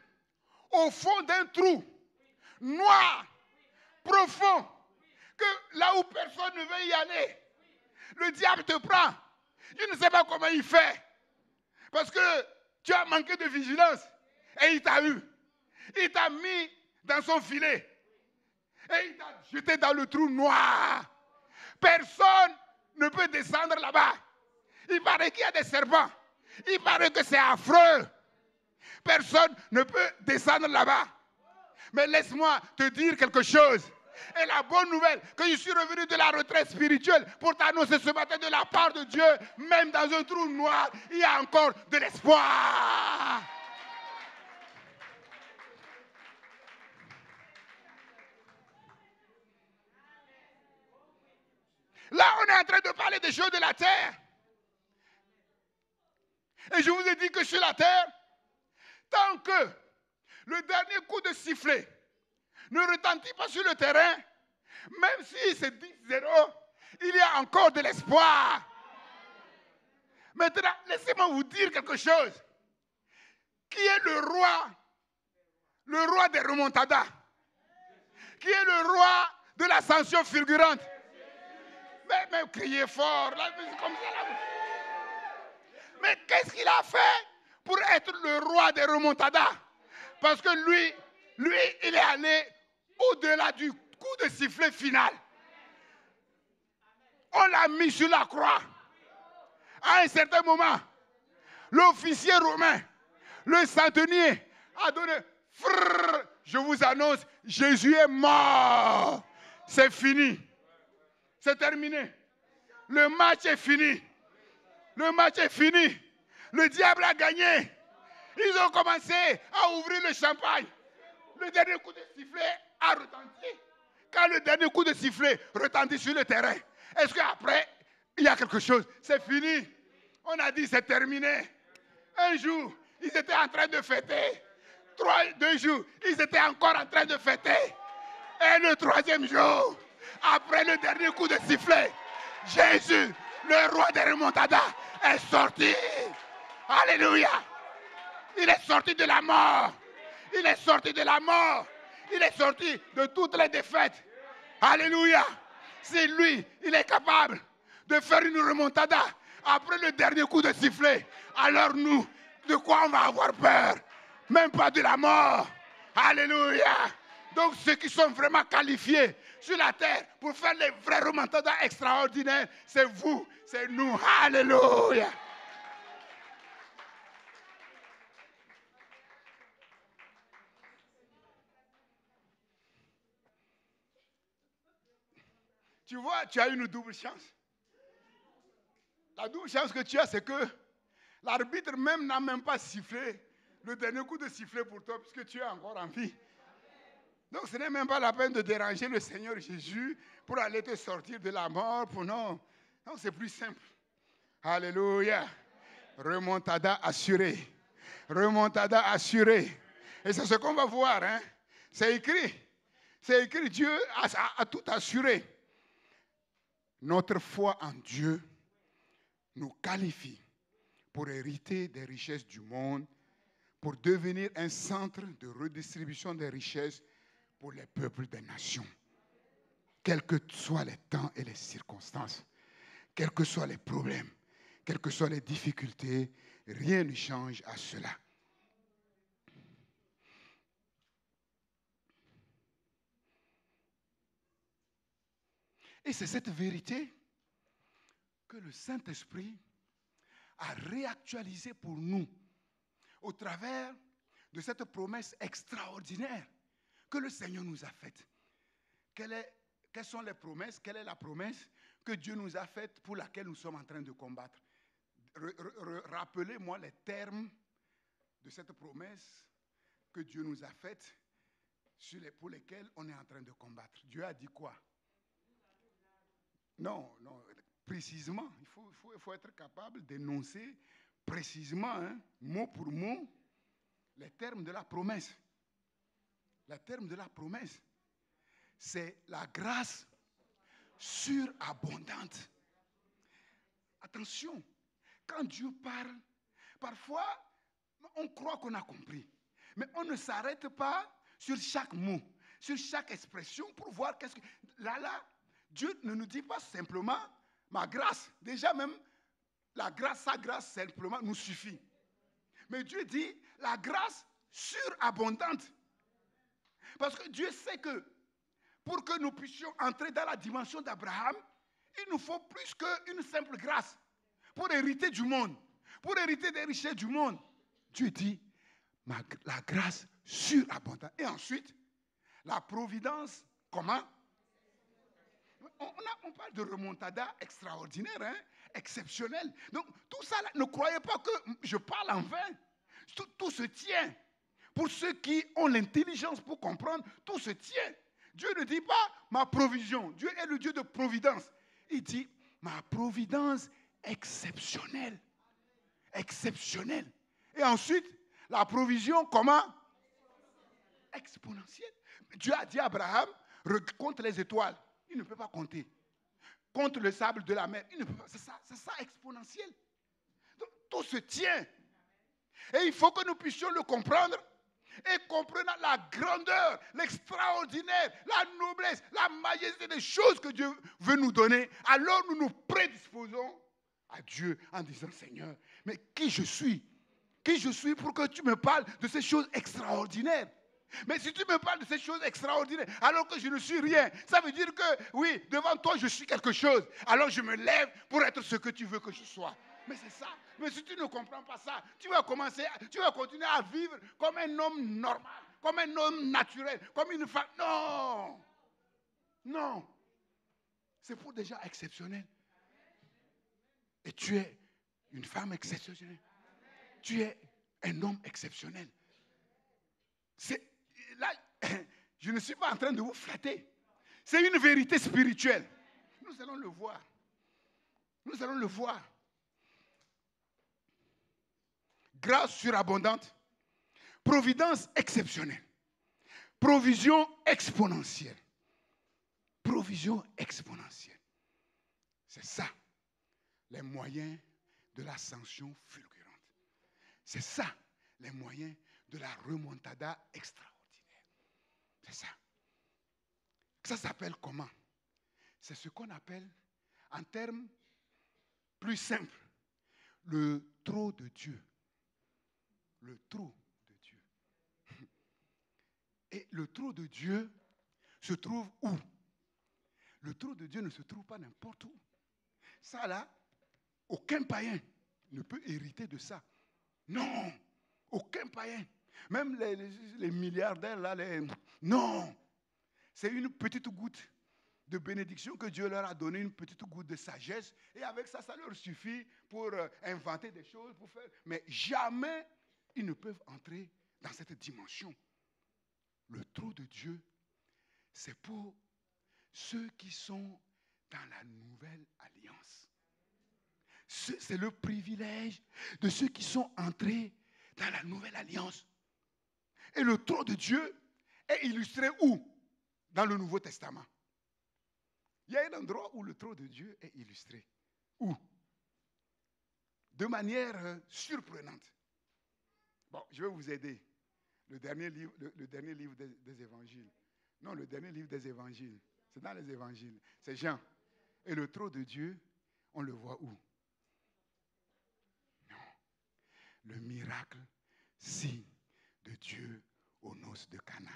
au fond d'un trou noir, profond, que là où personne ne veut y aller, le diable te prend. Je ne sais pas comment il fait. Parce que tu as manqué de vigilance. Et il t'a eu. Il t'a mis dans son filet. Et il t'a jeté dans le trou noir. Personne ne peut descendre là-bas. Il paraît qu'il y a des serpents. Il paraît que c'est affreux. Personne ne peut descendre là-bas. Mais laisse-moi te dire quelque chose. Et la bonne nouvelle, que je suis revenu de la retraite spirituelle pour t'annoncer ce matin de la part de Dieu, même dans un trou noir, il y a encore de l'espoir. Là, on est en train de parler des choses de la terre. Et je vous ai dit que sur la terre, tant que le dernier coup de sifflet ne retentit pas sur le terrain, même si c'est 10-0, il y a encore de l'espoir. Maintenant, laissez-moi vous dire quelque chose. Qui est le roi des remontadas? Qui est le roi de l'ascension fulgurante. Mais criez fort. Là, comme ça, là. Mais qu'est-ce qu'il a fait pour être le roi des remontadas? Parce que lui, il est allé au-delà du coup de sifflet final. On l'a mis sur la croix. À un certain moment, l'officier romain, le centenier, a donné, frrr, je vous annonce, Jésus est mort. C'est fini. C'est terminé. Le match est fini. Le match est fini. Le diable a gagné. Ils ont commencé à ouvrir le champagne. Le dernier coup de sifflet a retenti. Quand le dernier coup de sifflet retentit sur le terrain, est-ce qu'après, il y a quelque chose? C'est fini. On a dit c'est terminé. Un jour, ils étaient en train de fêter. 2 jours, ils étaient encore en train de fêter. Et le 3e jour, après le dernier coup de sifflet, Jésus, le roi des remontadas, est sorti. Alléluia. Il est sorti de la mort. Il est sorti de la mort. Il est sorti de toutes les défaites. Alléluia. C'est lui, il est capable de faire une remontada après le dernier coup de sifflet. Alors nous, de quoi on va avoir peur? Même pas de la mort. Alléluia. Donc ceux qui sont vraiment qualifiés sur la terre pour faire les vrais remontadas extraordinaires, c'est vous, c'est nous. Alléluia. Tu vois, tu as une double chance. La double chance que tu as, c'est que l'arbitre même n'a même pas sifflé le dernier coup de sifflet pour toi, puisque tu es encore en vie. Donc ce n'est même pas la peine de déranger le Seigneur Jésus pour aller te sortir de la mort. Non, c'est plus simple. Alléluia. Remontada assurée. Remontada assurée. Et c'est ce qu'on va voir. Hein? C'est écrit. C'est écrit. Dieu a tout assuré. Notre foi en Dieu nous qualifie pour hériter des richesses du monde, pour devenir un centre de redistribution des richesses pour les peuples des nations. Quels que soient les temps et les circonstances, quels que soient les problèmes, quelles que soient les difficultés, rien ne change à cela. Et c'est cette vérité que le Saint-Esprit a réactualisée pour nous au travers de cette promesse extraordinaire que le Seigneur nous a faite. Quelles sont les promesses? Quelle est la promesse que Dieu nous a faite pour laquelle nous sommes en train de combattre? Rappelez-moi les termes de cette promesse que Dieu nous a faite pour lesquels on est en train de combattre. Dieu a dit quoi? Non, précisément, il faut être capable d'énoncer précisément, hein, mot pour mot, les termes de la promesse. Les termes de la promesse, c'est la grâce surabondante. Attention, quand Dieu parle, parfois, on croit qu'on a compris. Mais on ne s'arrête pas sur chaque mot, sur chaque expression pour voir qu'est-ce que... Là, Dieu ne nous dit pas simplement ma grâce. Déjà même, la grâce, sa grâce simplement nous suffit. Mais Dieu dit la grâce surabondante. Parce que Dieu sait que pour que nous puissions entrer dans la dimension d'Abraham, il nous faut plus qu'une simple grâce pour hériter du monde, pour hériter des richesses du monde. Dieu dit la grâce surabondante. Et ensuite, la providence, comment? On parle de remontada extraordinaire, hein, exceptionnelle. Donc, tout ça, là, ne croyez pas que je parle en vain. Tout se tient. Pour ceux qui ont l'intelligence pour comprendre, tout se tient. Dieu ne dit pas ma provision. Dieu est le Dieu de providence. Il dit ma providence exceptionnelle. Exceptionnelle. Et ensuite, la provision, comment? Exponentielle. Dieu a dit à Abraham, compte les étoiles. Il ne peut pas compter. Compte le sable de la mer. Il ne peut pas. C'est ça exponentiel. Donc, tout se tient. Et il faut que nous puissions le comprendre. et comprenant la grandeur, l'extraordinaire, la noblesse, la majesté des choses que Dieu veut nous donner, alors nous nous prédisposons à Dieu en disant, Seigneur, mais qui je suis? Qui je suis pour que tu me parles de ces choses extraordinaires? Mais si tu me parles de ces choses extraordinaires, alors que je ne suis rien, ça veut dire que, oui, devant toi, je suis quelque chose. Alors je me lève pour être ce que tu veux que je sois. Mais c'est ça. Mais si tu ne comprends pas ça, tu vas continuer à vivre comme un homme normal, comme un homme naturel, comme une femme. Non. Non. C'est pour des gens exceptionnels. Et tu es une femme exceptionnelle. Tu es un homme exceptionnel. Là, je ne suis pas en train de vous flatter. C'est une vérité spirituelle. Nous allons le voir. Nous allons le voir. Grâce surabondante, providence exceptionnelle, provision exponentielle. Provision exponentielle. C'est ça, les moyens de l'ascension fulgurante. C'est ça, les moyens de la remontada extraordinaire. C'est ça. Ça s'appelle comment? C'est ce qu'on appelle, en termes plus simples, le trot de Dieu. Le trot de Dieu. Et le trot de Dieu se trouve où? Le trot de Dieu ne se trouve pas n'importe où. Ça là, aucun païen ne peut hériter de ça. Non, aucun païen. Même les milliardaires là, non. C'est une petite goutte de bénédiction que Dieu leur a donné, une petite goutte de sagesse. Et avec ça, ça leur suffit pour inventer des choses, pour faire. Mais jamais ils ne peuvent entrer dans cette dimension. Le trône de Dieu, c'est pour ceux qui sont dans la nouvelle alliance. C'est le privilège de ceux qui sont entrés dans la nouvelle alliance. Et le trône de Dieu est illustré où? Dans le Nouveau Testament. Il y a un endroit où le trône de Dieu est illustré. Où? De manière surprenante. Bon, je vais vous aider. Le dernier livre des évangiles. Non, le dernier livre des évangiles. C'est dans les évangiles. C'est Jean. Et le trône de Dieu, on le voit où? Non. Le miracle, signe de Dieu aux noces de Cana.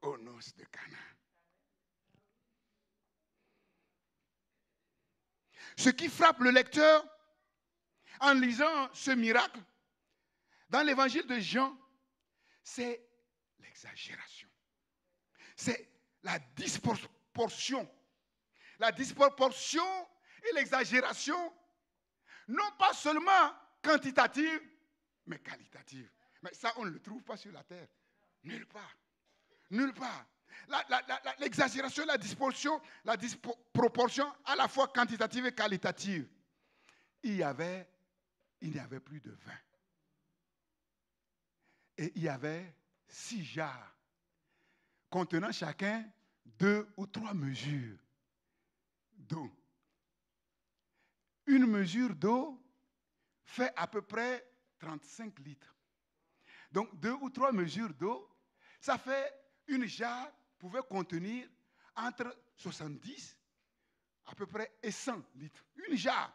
Aux noces de Cana. Ce qui frappe le lecteur en lisant ce miracle dans l'évangile de Jean, c'est l'exagération. C'est la disproportion. La disproportion et l'exagération, non pas seulement quantitative, mais qualitative. Mais ça, on ne le trouve pas sur la terre. Nulle part. Nulle part. L'exagération, la disproportion, à la fois quantitative et qualitative. Il n'y avait plus de vin. Et il y avait 6 jarres, contenant chacun 2 ou 3 mesures d'eau. Une mesure d'eau fait à peu près 35 litres. Donc 2 ou 3 mesures d'eau, ça fait une jarre pouvait contenir entre 70 à peu près et 100 litres. Une jarre.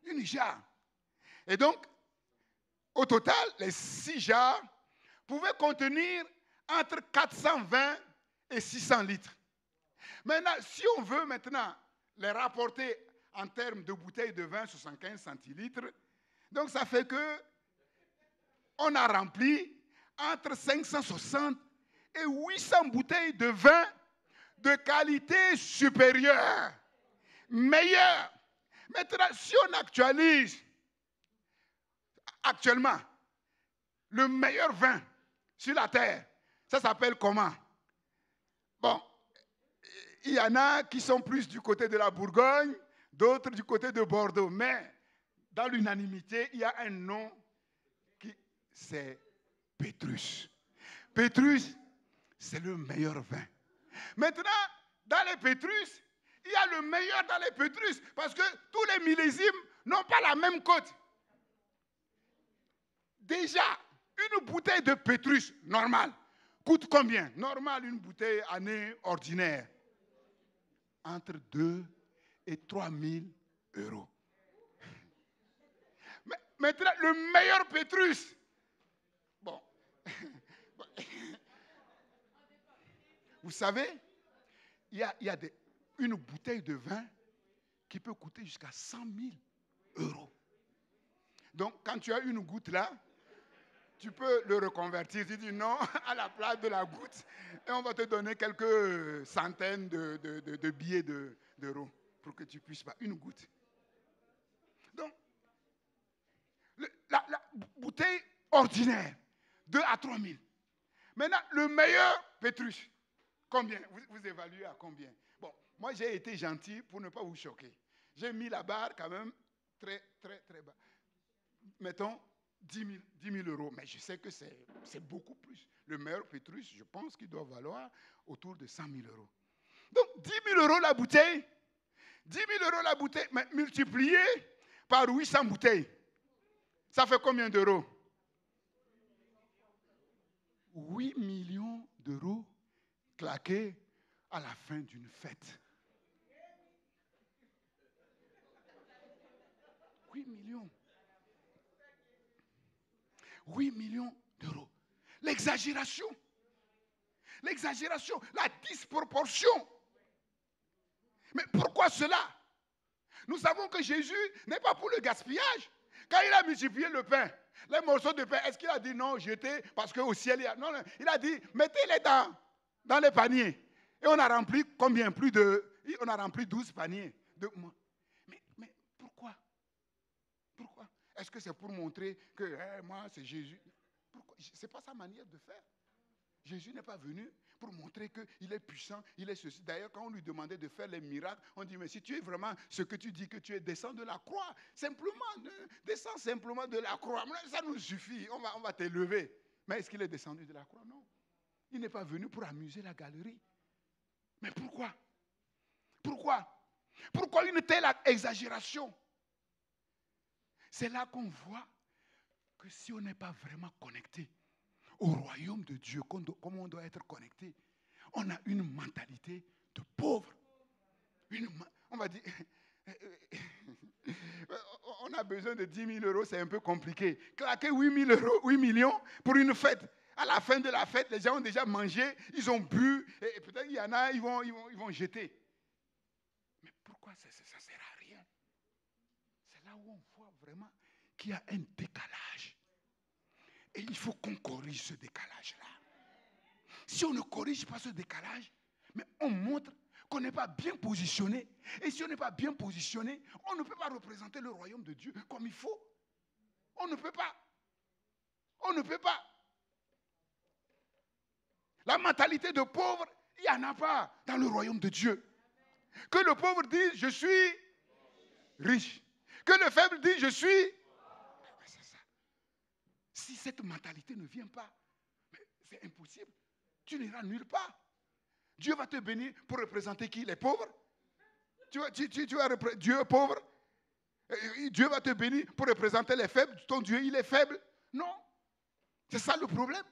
Une jarre. Et donc, au total, les 6 jarres pouvaient contenir entre 420 et 600 litres. Maintenant, si on veut maintenant les rapporter en termes de bouteilles de vin, 75 centilitres, donc ça fait que on a rempli entre 560 et 800 bouteilles de vin de qualité supérieure, meilleure. Maintenant, si on actualise actuellement le meilleur vin sur la terre, ça s'appelle comment? Bon, il y en a qui sont plus du côté de la Bourgogne, d'autres du côté de Bordeaux, mais dans l'unanimité, il y a un nom c'est Pétrus. Pétrus, c'est le meilleur vin. Maintenant, dans les Pétrus, il y a le meilleur dans les Pétrus, parce que tous les millésimes n'ont pas la même cote. Déjà, une bouteille de Pétrus normale coûte combien? Normal, une bouteille année ordinaire. Entre 2 et 3 000 euros. Mais maintenant, le meilleur Pétrus. Bon. Vous savez, il y a une bouteille de vin qui peut coûter jusqu'à 100 000 euros. Donc, quand tu as une goutte là, tu peux le reconvertir. Tu dis non à la place de la goutte et on va te donner quelques centaines de billets d'euros pour que tu puisses pas. Une goutte. Donc, la bouteille ordinaire, 2 à 3 000. Maintenant, le meilleur Pétrus, combien? Vous évaluez à combien? Bon, moi j'ai été gentil pour ne pas vous choquer. J'ai mis la barre quand même très, très, très bas. Mettons 10 000 euros, mais je sais que c'est beaucoup plus. Le meilleur Pétrus, je pense qu'il doit valoir autour de 100 000 euros. Donc 10 000 euros la bouteille, 10 000 euros la bouteille, mais multiplié par 800 bouteilles, ça fait combien d'euros? 8 millions d'euros claqués à la fin d'une fête. 8 millions. 8 millions d'euros. L'exagération. L'exagération, la disproportion. Mais pourquoi cela? Nous savons que Jésus n'est pas pour le gaspillage. Quand il a multiplié le pain, les morceaux de pain, est-ce qu'il a dit non, jetez parce qu'au ciel il y a... Non, non, il a dit mettez-les dans les paniers. Et on a rempli combien? On a rempli 12 paniers. Mais pourquoi? Pourquoi? Est-ce que c'est pour montrer que moi c'est Jésus? Ce n'est pas sa manière de faire. Jésus n'est pas venu pour montrer qu'il est puissant, il est ceci. D'ailleurs, quand on lui demandait de faire les miracles, on dit, mais si tu es vraiment ce que tu dis que tu es, descends de la croix. Simplement, descends simplement de la croix. Ça nous suffit, on va t'élever. Mais est-ce qu'il est descendu de la croix? Non. Il n'est pas venu pour amuser la galerie. Mais pourquoi? Pourquoi? Pourquoi une telle exagération? C'est là qu'on voit que si on n'est pas vraiment connecté au royaume de Dieu, comme on doit être connecté, on a une mentalité de pauvre. On va dire, on a besoin de 10 000 euros, c'est un peu compliqué. Claquer 8 millions pour une fête. À la fin de la fête, les gens ont déjà mangé, ils ont bu, et peut-être qu'il y en a, ils vont jeter. Mais pourquoi ça ne sert à rien? C'est là où on voit vraiment qu'il y a un décalage. Et il faut qu'on corrige ce décalage-là. Si on ne corrige pas ce décalage, mais on montre qu'on n'est pas bien positionné. Et si on n'est pas bien positionné, on ne peut pas représenter le royaume de Dieu comme il faut. On ne peut pas. On ne peut pas. La mentalité de pauvre, il n'y en a pas dans le royaume de Dieu. Que le pauvre dise, je suis riche. Que le faible dise, je suis... C'est ça. Si cette mentalité ne vient pas, c'est impossible. Tu n'iras nulle part. Dieu va te bénir pour représenter qui? Les pauvres? Dieu est pauvre. Dieu va te bénir pour représenter les faibles. Ton Dieu, il est faible. Non. C'est ça le problème.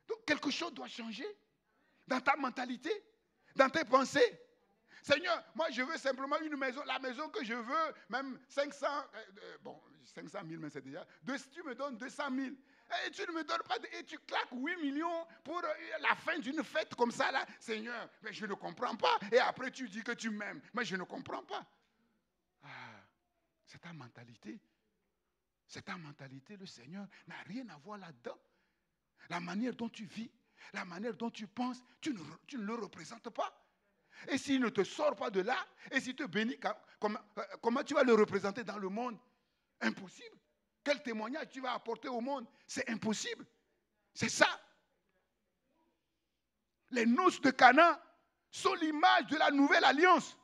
Donc, quelque chose doit changer dans ta mentalité, dans tes pensées. Seigneur, moi, je veux simplement une maison. La maison que je veux, même 500 000, mais c'est déjà. Tu me donnes 200 000. Et tu ne me donnes pas, et tu claques 8 millions pour la fin d'une fête comme ça, là. Seigneur, mais je ne comprends pas. Et après, tu dis que tu m'aimes. Mais je ne comprends pas. Ah, c'est ta mentalité. C'est ta mentalité. Le Seigneur n'a rien à voir là-dedans. La manière dont tu vis, la manière dont tu penses, tu ne le représentes pas. Et s'il ne te sort pas de là, et s'il te bénit, comment tu vas le représenter dans le monde? Impossible. Quel témoignage tu vas apporter au monde? C'est impossible. C'est ça. Les noces de Cana sont l'image de la nouvelle alliance.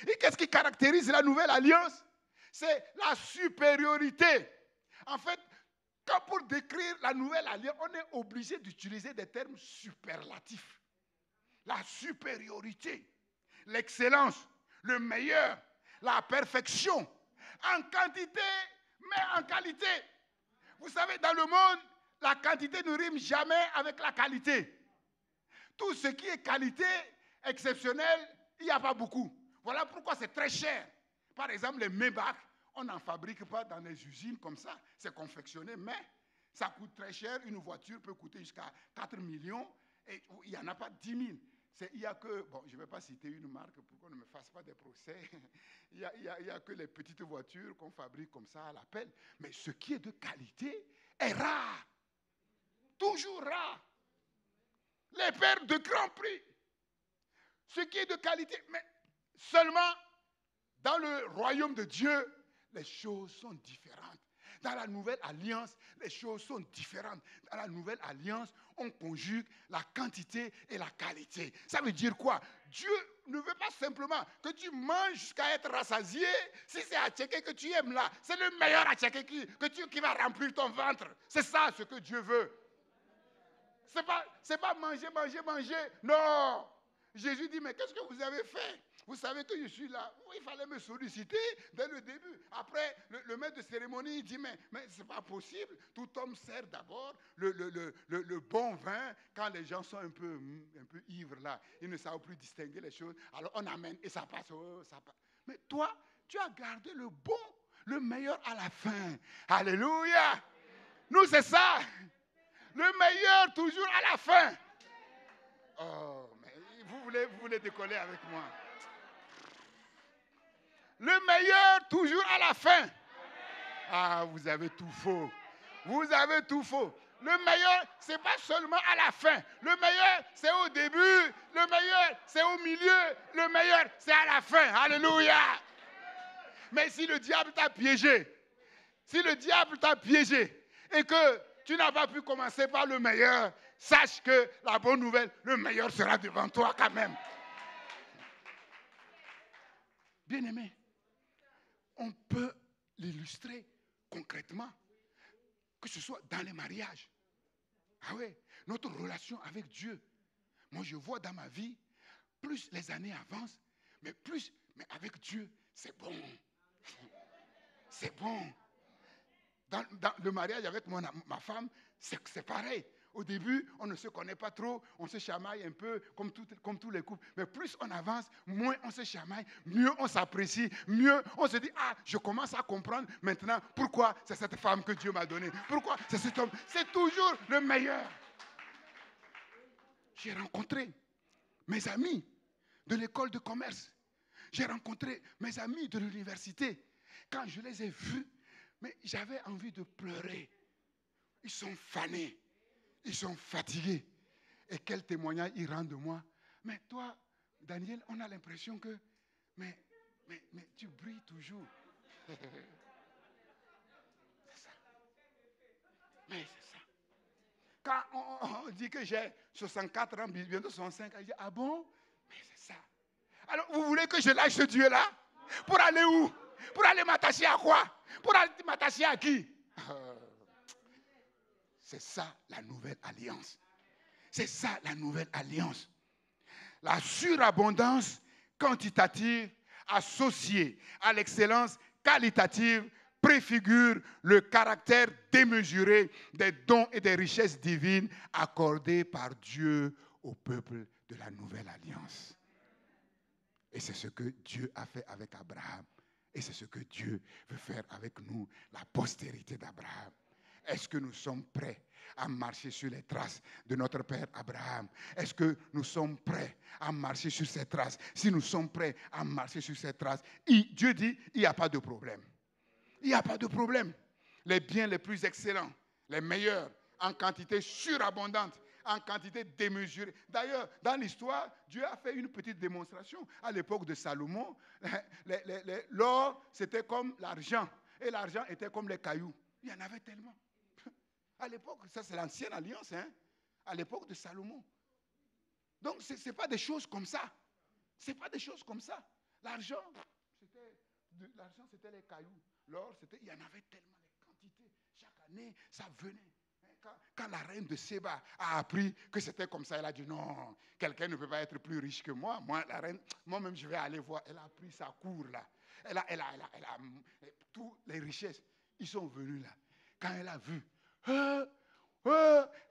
Et qu'est-ce qui caractérise la nouvelle alliance? C'est la supériorité. En fait, quand pour décrire la nouvelle alliance, on est obligé d'utiliser des termes superlatifs. La supériorité, l'excellence, le meilleur, la perfection, en quantité, mais en qualité. Vous savez, dans le monde, la quantité ne rime jamais avec la qualité. Tout ce qui est qualité exceptionnelle, il n'y a pas beaucoup. Voilà pourquoi c'est très cher. Par exemple, les Maybach, on n'en fabrique pas dans des usines comme ça. C'est confectionné, mais ça coûte très cher. Une voiture peut coûter jusqu'à 4 millions et il n'y en a pas 10 000. Il y a que, bon, je ne vais pas citer une marque pour qu'on ne me fasse pas des procès. Il y a que les petites voitures qu'on fabrique comme ça à l'appel. Mais ce qui est de qualité est rare. Toujours rare. Les perdent de grand prix. Ce qui est de qualité, mais seulement dans le royaume de Dieu, les choses sont différentes. Dans la nouvelle alliance, les choses sont différentes. Dans la nouvelle alliance, on conjugue la quantité et la qualité. Ça veut dire quoi? Dieu ne veut pas simplement que tu manges jusqu'à être rassasié. Si c'est attiéké que tu aimes là, c'est le meilleur attiéké qui va remplir ton ventre. C'est ça ce que Dieu veut. C'est pas manger, manger, manger. Non. Jésus dit, mais qu'est-ce que vous avez fait? Vous savez que je suis là. Il fallait me solliciter dès le début. Après, le maître de cérémonie, il dit, mais ce n'est pas possible. Tout homme sert d'abord le bon vin quand les gens sont un peu ivres là. Ils ne savent plus distinguer les choses. Alors on amène et ça passe. Ça passe. Mais toi, tu as gardé le bon, le meilleur à la fin. Alléluia. Nous, c'est ça. Le meilleur toujours à la fin. Oh, mais vous voulez décoller avec moi. Le meilleur toujours à la fin. Ah, vous avez tout faux. Vous avez tout faux. Le meilleur, ce n'est pas seulement à la fin. Le meilleur, c'est au début. Le meilleur, c'est au milieu. Le meilleur, c'est à la fin. Alléluia. Mais si le diable t'a piégé, et que tu n'as pas pu commencer par le meilleur, sache que la bonne nouvelle, le meilleur sera devant toi quand même. Bien-aimé, on peut l'illustrer concrètement, que ce soit dans les mariages. Ah oui, notre relation avec Dieu. Moi, je vois dans ma vie, plus les années avancent, mais avec Dieu, c'est bon. C'est bon. Dans le mariage avec ma femme, c'est pareil. Au début, on ne se connaît pas trop, on se chamaille un peu comme tous les couples. Mais plus on avance, moins on se chamaille, mieux on s'apprécie, mieux on se dit, ah, je commence à comprendre maintenant pourquoi c'est cette femme que Dieu m'a donnée. Pourquoi c'est cet homme. C'est toujours le meilleur. J'ai rencontré mes amis de l'école de commerce. J'ai rencontré mes amis de l'université. Quand je les ai vus, mais j'avais envie de pleurer. Ils sont fanés. Ils sont fatigués. Et quel témoignage ils rendent de moi. Mais toi, Daniel, on a l'impression que, mais tu brilles toujours. C'est ça. Mais c'est ça. Quand on dit que j'ai 64 ans, bientôt 65 ans, je dis, ah bon? Mais c'est ça. Alors, vous voulez que je lâche ce Dieu-là? Pour aller où? Pour aller m'attacher à quoi? Pour aller m'attacher à qui? C'est ça la nouvelle alliance. C'est ça la nouvelle alliance. La surabondance quantitative associée à l'excellence qualitative préfigure le caractère démesuré des dons et des richesses divines accordées par Dieu au peuple de la nouvelle alliance. Et c'est ce que Dieu a fait avec Abraham. Et c'est ce que Dieu veut faire avec nous, la postérité d'Abraham. Est-ce que nous sommes prêts à marcher sur les traces de notre père Abraham? Est-ce que nous sommes prêts à marcher sur ces traces? Si nous sommes prêts à marcher sur ces traces, Dieu dit, il n'y a pas de problème. Il n'y a pas de problème. Les biens les plus excellents, les meilleurs, en quantité surabondante, en quantité démesurée. D'ailleurs, dans l'histoire, Dieu a fait une petite démonstration. À l'époque de Salomon, l'or, c'était comme l'argent. Et l'argent était comme les cailloux. Il y en avait tellement. À l'époque, ça c'est l'ancienne alliance, hein? À l'époque de Salomon. Donc, ce n'est pas des choses comme ça. Ce n'est pas des choses comme ça. L'argent, c'était les cailloux. L'or, il y en avait tellement, les quantités. Chaque année, ça venait. Quand la reine de Séba a appris que c'était comme ça, elle a dit non, quelqu'un ne peut pas être plus riche que moi. Moi, la reine, moi-même, je vais aller voir. Elle a pris sa cour là. Elle a toutes les richesses. Ils sont venus là. quand elle a vu,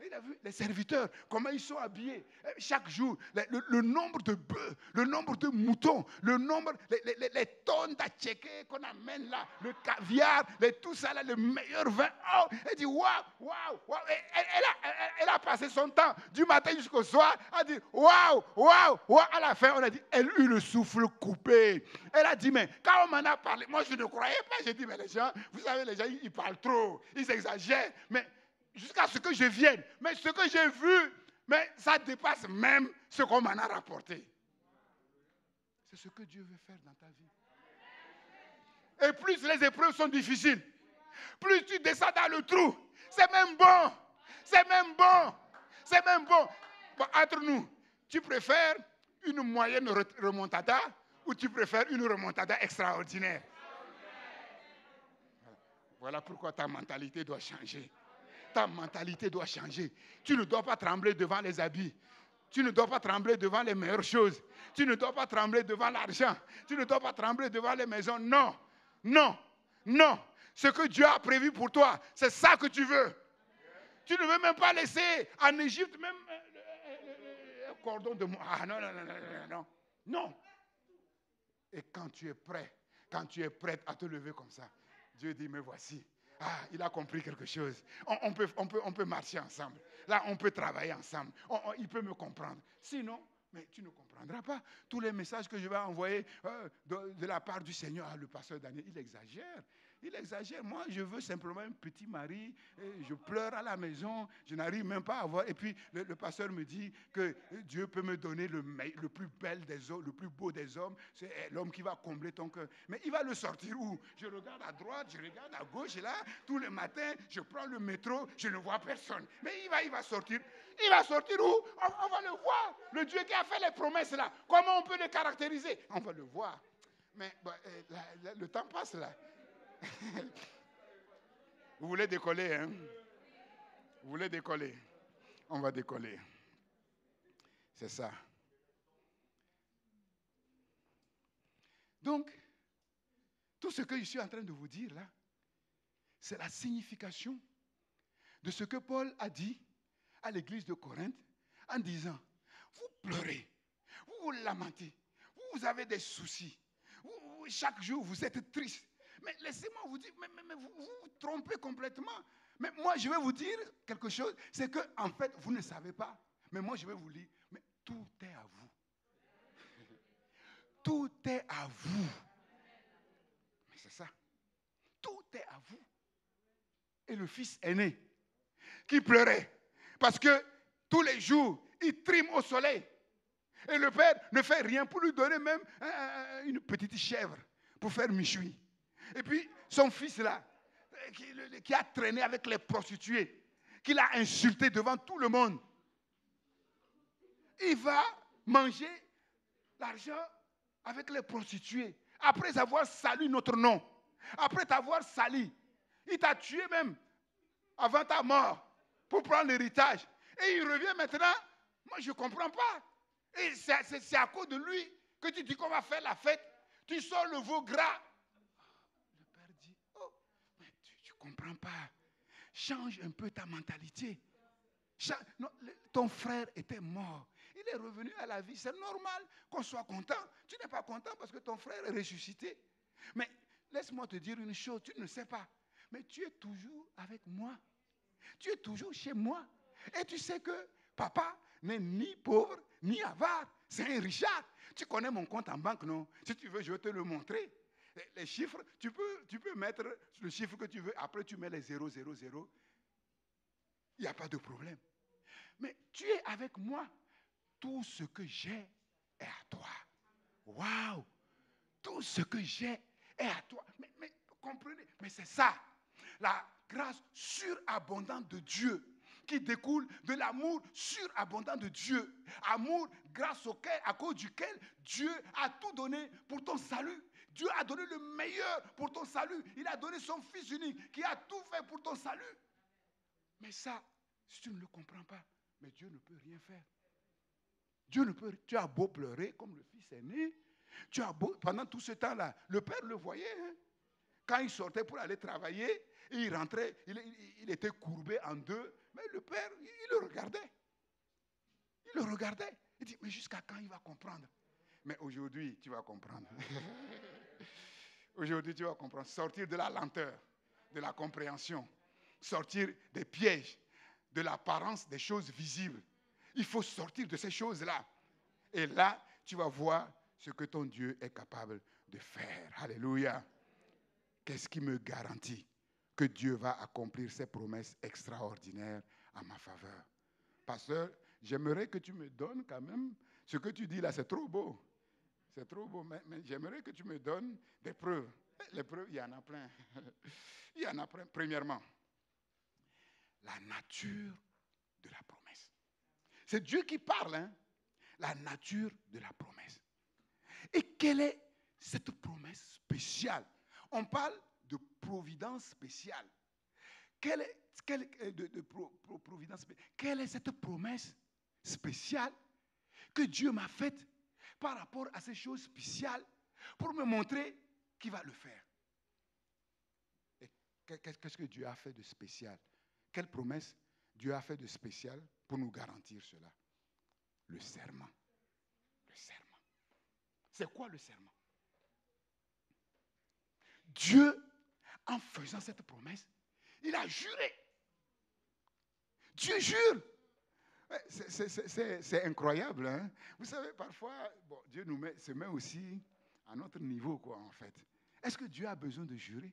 il a vu les serviteurs, comment ils sont habillés. Chaque jour, le nombre de bœufs, le nombre de moutons, le nombre, les tonnes d'atchéké qu'on amène là, le caviar, tout ça là, le meilleur vin. Oh, elle dit waouh, waouh, waouh. Elle a passé son temps du matin jusqu'au soir à dire waouh, waouh, waouh. À la fin, on a dit, elle eut le souffle coupé. Elle a dit, mais quand on m'en a parlé, moi je ne croyais pas. J'ai dit, mais les gens, vous savez, les gens, ils parlent trop, ils exagèrent. Mais jusqu'à ce que je vienne. Mais ce que j'ai vu, mais ça dépasse même ce qu'on m'en a rapporté. C'est ce que Dieu veut faire dans ta vie. Et plus les épreuves sont difficiles, plus tu descends dans le trou. C'est même bon. C'est même bon. C'est même bon. Bon, entre nous, tu préfères une moyenne remontada ou tu préfères une remontada extraordinaire? Voilà pourquoi ta mentalité doit changer. Ta mentalité doit changer. Tu ne dois pas trembler devant les habits. Tu ne dois pas trembler devant les meilleures choses. Tu ne dois pas trembler devant l'argent. Tu ne dois pas trembler devant les maisons. Non, non, non. Ce que Dieu a prévu pour toi, c'est ça que tu veux. Tu ne veux même pas laisser en Égypte même un cordon de moi. Ah non, non, non, non, non, non. Et quand tu es prêt, quand tu es prête à te lever comme ça, Dieu dit, me voici. Ah, il a compris quelque chose. On peut marcher ensemble. Là, on peut travailler ensemble. Il peut me comprendre. Sinon, mais tu ne comprendras pas. Tous les messages que je vais envoyer de la part du Seigneur, le pasteur Daniel, il exagère. Il exagère. Moi, je veux simplement un petit mari. Je pleure à la maison. Je n'arrive même pas à voir. Et puis, le pasteur me dit que Dieu peut me donner le plus bel des hommes, le plus beau des hommes. C'est l'homme qui va combler ton cœur. Mais il va le sortir où? Je regarde à droite, je regarde à gauche. Et là, tous les matins, je prends le métro. Je ne vois personne. Mais il va sortir. Il va sortir où? On va le voir. Le Dieu qui a fait les promesses là. Comment on peut le caractériser? On va le voir. Mais le temps passe là. Vous voulez décoller, hein? Vous voulez décoller? On va décoller. C'est ça. Donc, tout ce que je suis en train de vous dire là, c'est la signification de ce que Paul a dit à l'église de Corinthe en disant, vous pleurez, vous vous lamentez, vous avez des soucis, chaque jour vous êtes triste. Mais laissez-moi vous dire, mais vous vous trompez complètement. Mais moi, je vais vous dire quelque chose, c'est que en fait, vous ne savez pas. Mais moi, je vais vous dire, mais tout est à vous. Tout est à vous. Mais c'est ça. Tout est à vous. Et le fils aîné, qui pleurait, parce que tous les jours, il trime au soleil. Et le père ne fait rien pour lui donner même une petite chèvre pour faire michoui. Et puis, son fils là, qui a traîné avec les prostituées, qui l'a insulté devant tout le monde, il va manger l'argent avec les prostituées, après avoir sali notre nom, après t'avoir sali. Il t'a tué même avant ta mort pour prendre l'héritage. Et il revient maintenant, moi je ne comprends pas. Et c'est à cause de lui que tu dis qu'on va faire la fête. Tu sors le veau gras. Le père dit, oh, mais tu ne comprends pas. Change un peu ta mentalité. Non, ton frère était mort. Il est revenu à la vie. C'est normal qu'on soit content. Tu n'es pas content parce que ton frère est ressuscité. Mais laisse-moi te dire une chose, tu ne sais pas. Mais tu es toujours avec moi. Tu es toujours chez moi. Et tu sais que papa n'est ni pauvre, ni avare. C'est un Richard. Tu connais mon compte en banque, non? Si tu veux, je vais te le montrer. Les chiffres, tu peux mettre le chiffre que tu veux. Après, tu mets les 0, 0, 0. Il n'y a pas de problème. Mais tu es avec moi. Tout ce que j'ai est à toi. Waouh! Tout ce que j'ai est à toi. Mais comprenez, mais c'est ça. La grâce surabondante de Dieu qui découle de l'amour surabondant de Dieu. Amour à cause duquel Dieu a tout donné pour ton salut. Dieu a donné le meilleur pour ton salut. Il a donné son Fils unique qui a tout fait pour ton salut. Mais ça, si tu ne le comprends pas, mais Dieu ne peut rien faire. Dieu ne peut. Tu as beau pleurer comme le fils aîné. Tu as beau, pendant tout ce temps-là, le père le voyait. Hein? quand il sortait pour aller travailler, il rentrait, il était courbé en deux, mais le père, il le regardait. Il le regardait. Il dit, mais jusqu'à quand il va comprendre? Mais aujourd'hui, tu vas comprendre. Aujourd'hui, tu vas comprendre. Sortir de la lenteur, de la compréhension, sortir des pièges, de l'apparence des choses visibles. Il faut sortir de ces choses-là. Et là, tu vas voir ce que ton Dieu est capable de faire. Alléluia. Qu'est-ce qui me garantit que Dieu va accomplir ses promesses extraordinaires à ma faveur? Pasteur, j'aimerais que tu me donnes quand même, ce que tu dis là, c'est trop beau. C'est trop beau, mais j'aimerais que tu me donnes des preuves. Les preuves, il y en a plein. Il y en a plein. Premièrement, la nature de la promesse. C'est Dieu qui parle, hein? La nature de la promesse. Et quelle est cette promesse spéciale? On parle de providence spéciale. Quelle est cette promesse spéciale que Dieu m'a faite par rapport à ces choses spéciales pour me montrer qu'il va le faire? Et qu'est-ce que Dieu a fait de spécial? Quelle promesse Dieu a fait de spécial pour nous garantir cela? Le serment. Le serment. C'est quoi le serment? Dieu, en faisant cette promesse, il a juré. Dieu jure. C'est incroyable. Hein? Vous savez, parfois, bon, Dieu se met aussi à notre niveau, quoi, en fait. Est-ce que Dieu a besoin de jurer?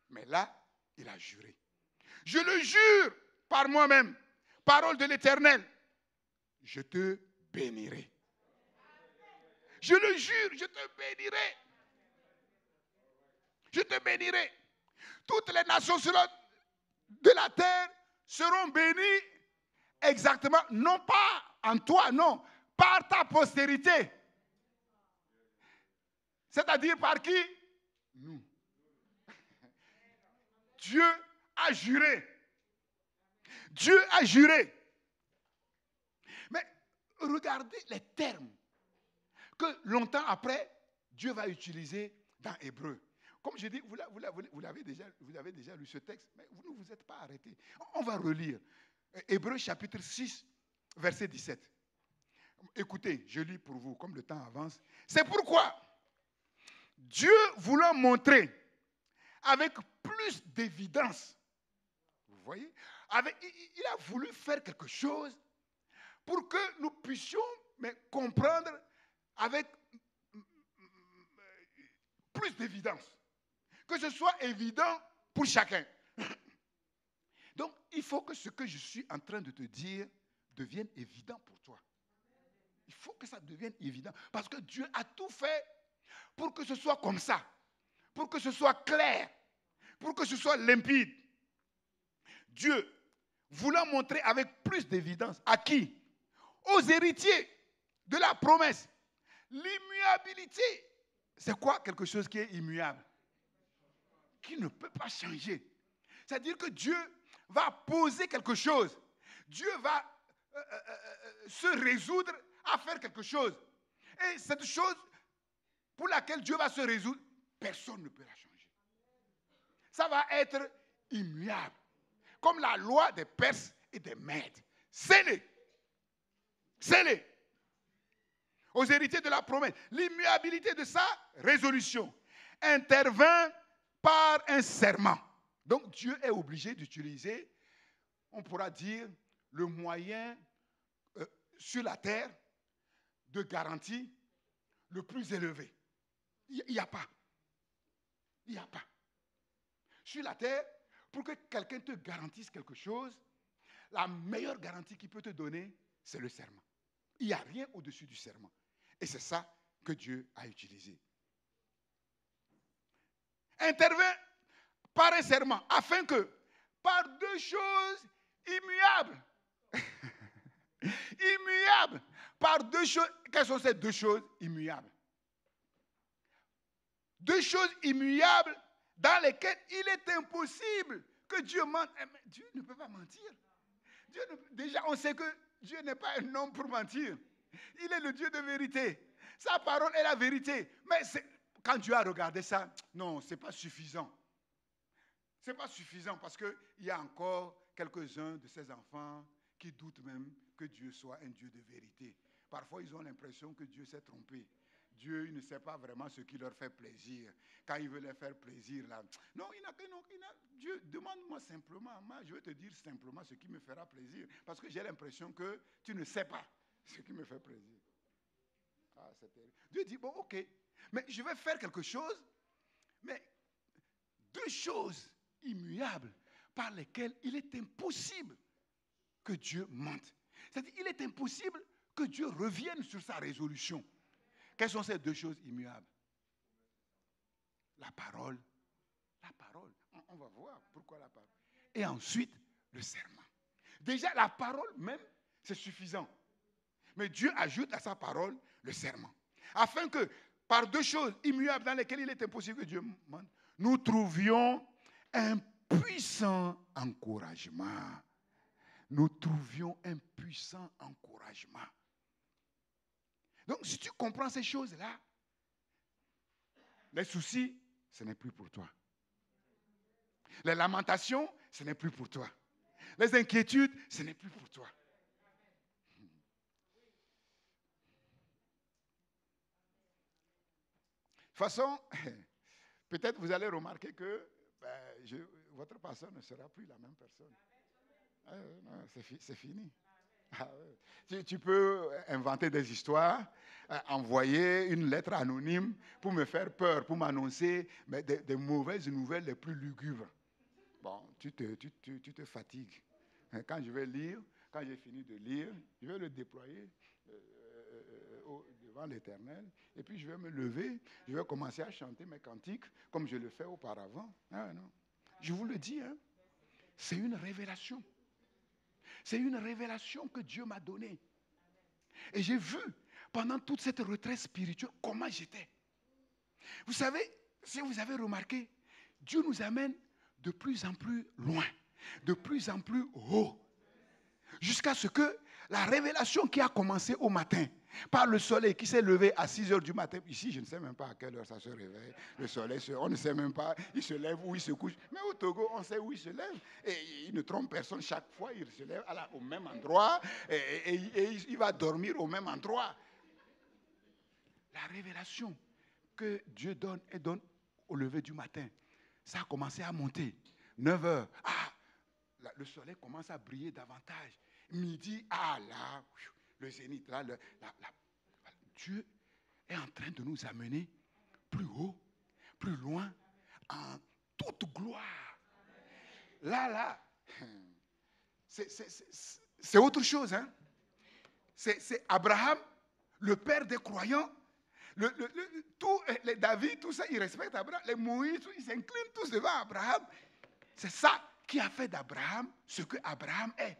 Mais là, il a juré. Je le jure par moi-même, parole de l'Éternel, je te bénirai. Je le jure, je te bénirai. Je te bénirai. Toutes les nations de la terre seront bénies exactement, non pas en toi, non, par ta postérité. C'est-à-dire par qui? Nous. Dieu a juré. Dieu a juré. Mais regardez les termes que longtemps après, Dieu va utiliser dans Hébreu. Comme je dis, vous l'avez déjà lu ce texte, mais vous ne vous êtes pas arrêté. On va relire. Hébreu chapitre 6, verset 17. Écoutez, je lis pour vous, comme le temps avance. C'est pourquoi Dieu voulant montrer avec plus d'évidence, vous voyez, il a voulu faire quelque chose pour que nous puissions comprendre avec plus d'évidence. Que ce soit évident pour chacun. Donc, il faut que ce que je suis en train de te dire devienne évident pour toi. Il faut que ça devienne évident. Parce que Dieu a tout fait pour que ce soit comme ça. Pour que ce soit clair. Pour que ce soit limpide. Dieu, voulant montrer avec plus d'évidence à qui? Aux héritiers de la promesse. L'immuabilité. C'est quoi quelque chose qui est immuable? Qui ne peut pas changer. C'est-à-dire que Dieu va poser quelque chose. Dieu va se résoudre à faire quelque chose. Et cette chose pour laquelle Dieu va se résoudre, personne ne peut la changer. Ça va être immuable. Comme la loi des Perses et des Mèdes. Scellé. Scellé. Aux héritiers de la promesse. L'immuabilité de sa résolution intervint par un serment. Donc Dieu est obligé d'utiliser, on pourra dire, le moyen sur la terre de garantie le plus élevé. Il n'y a pas. Il n'y a pas. Sur la terre, pour que quelqu'un te garantisse quelque chose, la meilleure garantie qu'il peut te donner, c'est le serment. Il n'y a rien au-dessus du serment. Et c'est ça que Dieu a utilisé. Intervient par un serment, afin que, par deux choses immuables, immuables, par deux choses, quelles sont ces deux choses immuables? Deux choses immuables dans lesquelles il est impossible que Dieu mente. Dieu ne peut pas mentir. Déjà, on sait que Dieu n'est pas un homme pour mentir. Il est le Dieu de vérité. Sa parole est la vérité. Mais quand Dieu a regardé ça, non, ce n'est pas suffisant. Ce n'est pas suffisant parce qu'il y a encore quelques-uns de ces enfants qui doutent même que Dieu soit un Dieu de vérité. Parfois, ils ont l'impression que Dieu s'est trompé. Dieu, il ne sait pas vraiment ce qui leur fait plaisir. Quand il veut leur faire plaisir, là, non, Dieu, demande-moi simplement. Moi, je vais te dire simplement ce qui me fera plaisir. Parce que j'ai l'impression que tu ne sais pas ce qui me fait plaisir. Ah, c'est terrible. Dieu dit, bon, ok, mais je vais faire quelque chose, mais deux choses immuables par lesquelles il est impossible que Dieu mente. C'est-à-dire, il est impossible que Dieu revienne sur sa résolution. Quelles sont ces deux choses immuables? La parole. La parole. On va voir pourquoi la parole. Et ensuite, le serment. Déjà, la parole même, c'est suffisant. Mais Dieu ajoute à sa parole le serment. Afin que, par deux choses immuables dans lesquelles il est impossible que Dieu mente, nous trouvions un puissant encouragement. Nous trouvions un puissant encouragement. Donc, si tu comprends ces choses-là, les soucis, ce n'est plus pour toi. Les lamentations, ce n'est plus pour toi. Les inquiétudes, ce n'est plus pour toi. De toute façon, peut-être vous allez remarquer que votre pasteur ne sera plus la même personne. Non, c'est fini. Tu peux inventer des histoires, envoyer une lettre anonyme pour me faire peur, pour m'annoncer des mauvaises nouvelles les plus lugubres. Bon, tu te fatigues. Quand je vais lire, quand j'ai fini de lire, je vais le déployer devant l'Éternel. Et puis je vais me lever, je vais commencer à chanter mes cantiques comme je le fais auparavant. Ah, non. Je vous le dis, hein, c'est une révélation. C'est une révélation que Dieu m'a donnée. Et j'ai vu, pendant toute cette retraite spirituelle, comment j'étais. Vous savez, si vous avez remarqué, Dieu nous amène de plus en plus loin, de plus en plus haut, jusqu'à ce que la révélation qui a commencé au matin, par le soleil qui s'est levé à 6 heures du matin. Ici, je ne sais même pas à quelle heure ça se réveille. Le soleil, on ne sait même pas, il se lève ou il se couche. Mais au Togo, on sait où il se lève. Et il ne trompe personne. Chaque fois, il se lève au même endroit. Et il va dormir au même endroit. La révélation que Dieu donne et donne au lever du matin, ça a commencé à monter. 9 heures. Le soleil commence à briller davantage. Midi, là, le zénith, là, Dieu est en train de nous amener plus haut, plus loin, en toute gloire. Là, c'est autre chose. Hein? C'est Abraham, le père des croyants. Les David, tout ça, ils respectent Abraham. Les Moïse, ils s'inclinent tous devant Abraham. C'est ça qui a fait d'Abraham ce que Abraham est.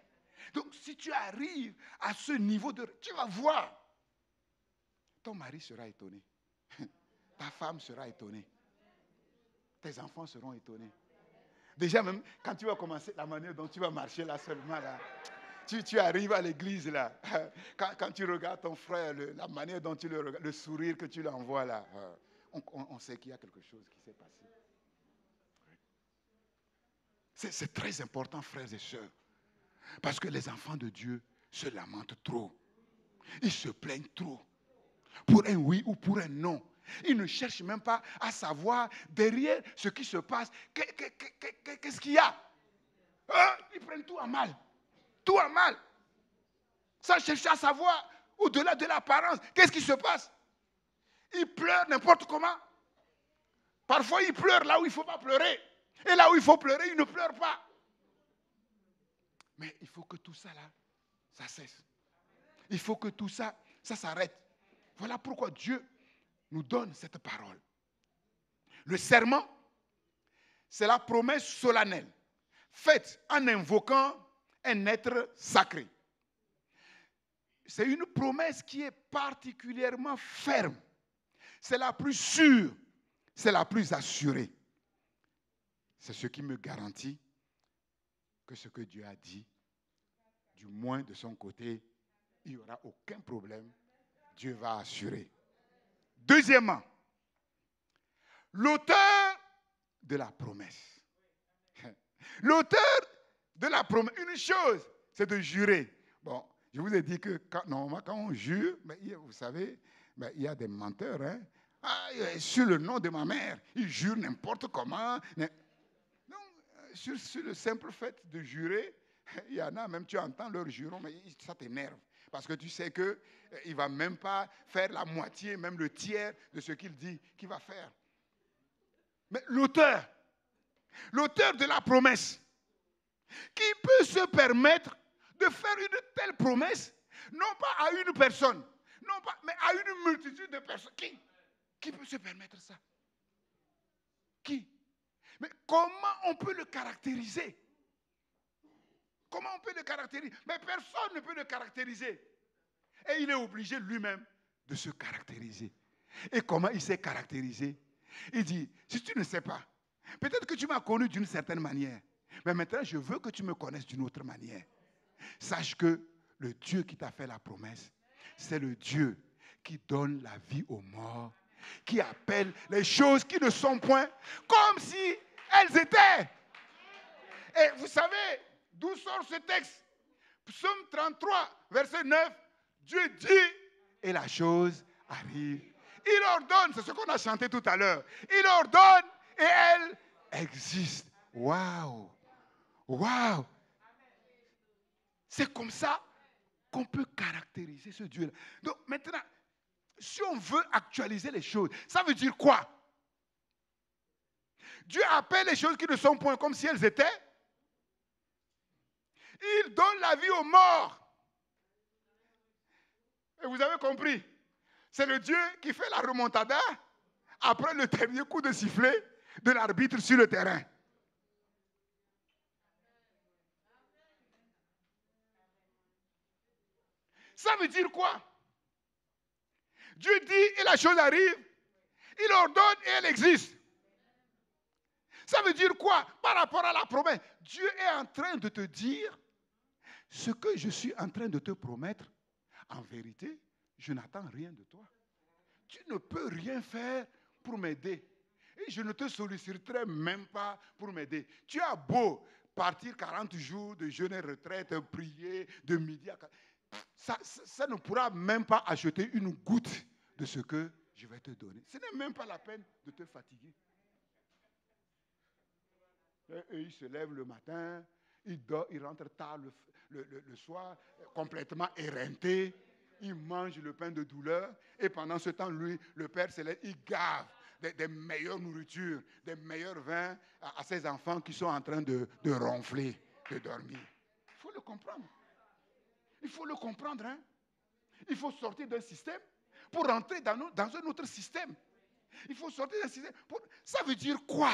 Donc, si tu arrives à ce niveau tu vas voir. Ton mari sera étonné. Ta femme sera étonnée. Tes enfants seront étonnés. Déjà, même quand tu vas commencer, la manière dont tu vas marcher là seulement, là, tu arrives à l'église là. Quand tu regardes ton frère, la manière dont tu le regardes, le sourire que tu lui envoies là, on sait qu'il y a quelque chose qui s'est passé. C'est très important, frères et sœurs. Parce que les enfants de Dieu se lamentent trop. Ils se plaignent trop. Pour un oui ou pour un non. Ils ne cherchent même pas à savoir derrière ce qui se passe. Qu'est-ce qu'il y a? Ils prennent tout à mal. Tout à mal. Sans chercher à savoir au-delà de l'apparence. Qu'est-ce qui se passe? Ils pleurent n'importe comment. Parfois, ils pleurent là où il ne faut pas pleurer. Et là où il faut pleurer, ils ne pleurent pas. Mais il faut que tout ça là, ça cesse. Il faut que tout ça, ça s'arrête. Voilà pourquoi Dieu nous donne cette parole. Le serment, c'est la promesse solennelle faite en invoquant un être sacré. C'est une promesse qui est particulièrement ferme. C'est la plus sûre, c'est la plus assurée. C'est ce qui me garantit que ce que Dieu a dit, du moins de son côté, il n'y aura aucun problème. Dieu va assurer. Deuxièmement, L'auteur de la promesse. L'auteur de la promesse. Une chose, c'est de jurer. Bon, je vous ai dit que normalement, quand on jure, vous savez, il y a des menteurs. Hein? Ah, sur le nom de ma mère, ils jurent n'importe comment. Non, sur le simple fait de jurer, il y en a, même tu entends leur juron, mais ça t'énerve. Parce que tu sais qu'il ne va même pas faire la moitié, même le tiers de ce qu'il dit qu'il va faire. Mais l'auteur de la promesse, qui peut se permettre de faire une telle promesse, non pas à une personne, non pas, mais à une multitude de personnes. Qui peut se permettre ça? Qui? Mais comment on peut le caractériser? Comment on peut le caractériser? Mais personne ne peut le caractériser. Et il est obligé lui-même de se caractériser. Et comment il s'est caractérisé? Il dit, si tu ne sais pas, peut-être que tu m'as connu d'une certaine manière, mais maintenant je veux que tu me connaisses d'une autre manière. Sache que le Dieu qui t'a fait la promesse, c'est le Dieu qui donne la vie aux morts, qui appelle les choses qui ne sont point comme si elles étaient. Et vous savez d'où sort ce texte? Psaume 33, verset 9. Dieu dit et la chose arrive. Il ordonne, c'est ce qu'on a chanté tout à l'heure. Il ordonne et elle existe. Waouh! Waouh! C'est comme ça qu'on peut caractériser ce Dieu-là. Donc maintenant, si on veut actualiser les choses, ça veut dire quoi? Dieu appelle les choses qui ne sont point comme si elles étaient. Il donne la vie aux morts. Et vous avez compris? C'est le Dieu qui fait la remontada après le dernier coup de sifflet de l'arbitre sur le terrain. Ça veut dire quoi? Dieu dit et la chose arrive. Il ordonne et elle existe. Ça veut dire quoi? Par rapport à la promesse, Dieu est en train de te dire ce que je suis en train de te promettre. En vérité, je n'attends rien de toi. Tu ne peux rien faire pour m'aider. Et je ne te solliciterai même pas pour m'aider. Tu as beau partir 40 jours de jeûne et retraite, prier de midi à 4. Ça ne pourra même pas acheter une goutte de ce que je vais te donner. Ce n'est même pas la peine de te fatiguer. Et ils se lèvent le matin, ils rentrent tard le soir, complètement éreintés. Ils mangent le pain de douleur. Et pendant ce temps, lui, le Père Céleste, il gave des meilleures nourritures, des meilleurs vins à ses enfants qui sont en train de ronfler, de dormir. Il faut le comprendre. Il faut le comprendre. Hein? Il faut sortir d'un système pour rentrer dans un autre système. Il faut sortir d'un système. Ça veut dire quoi?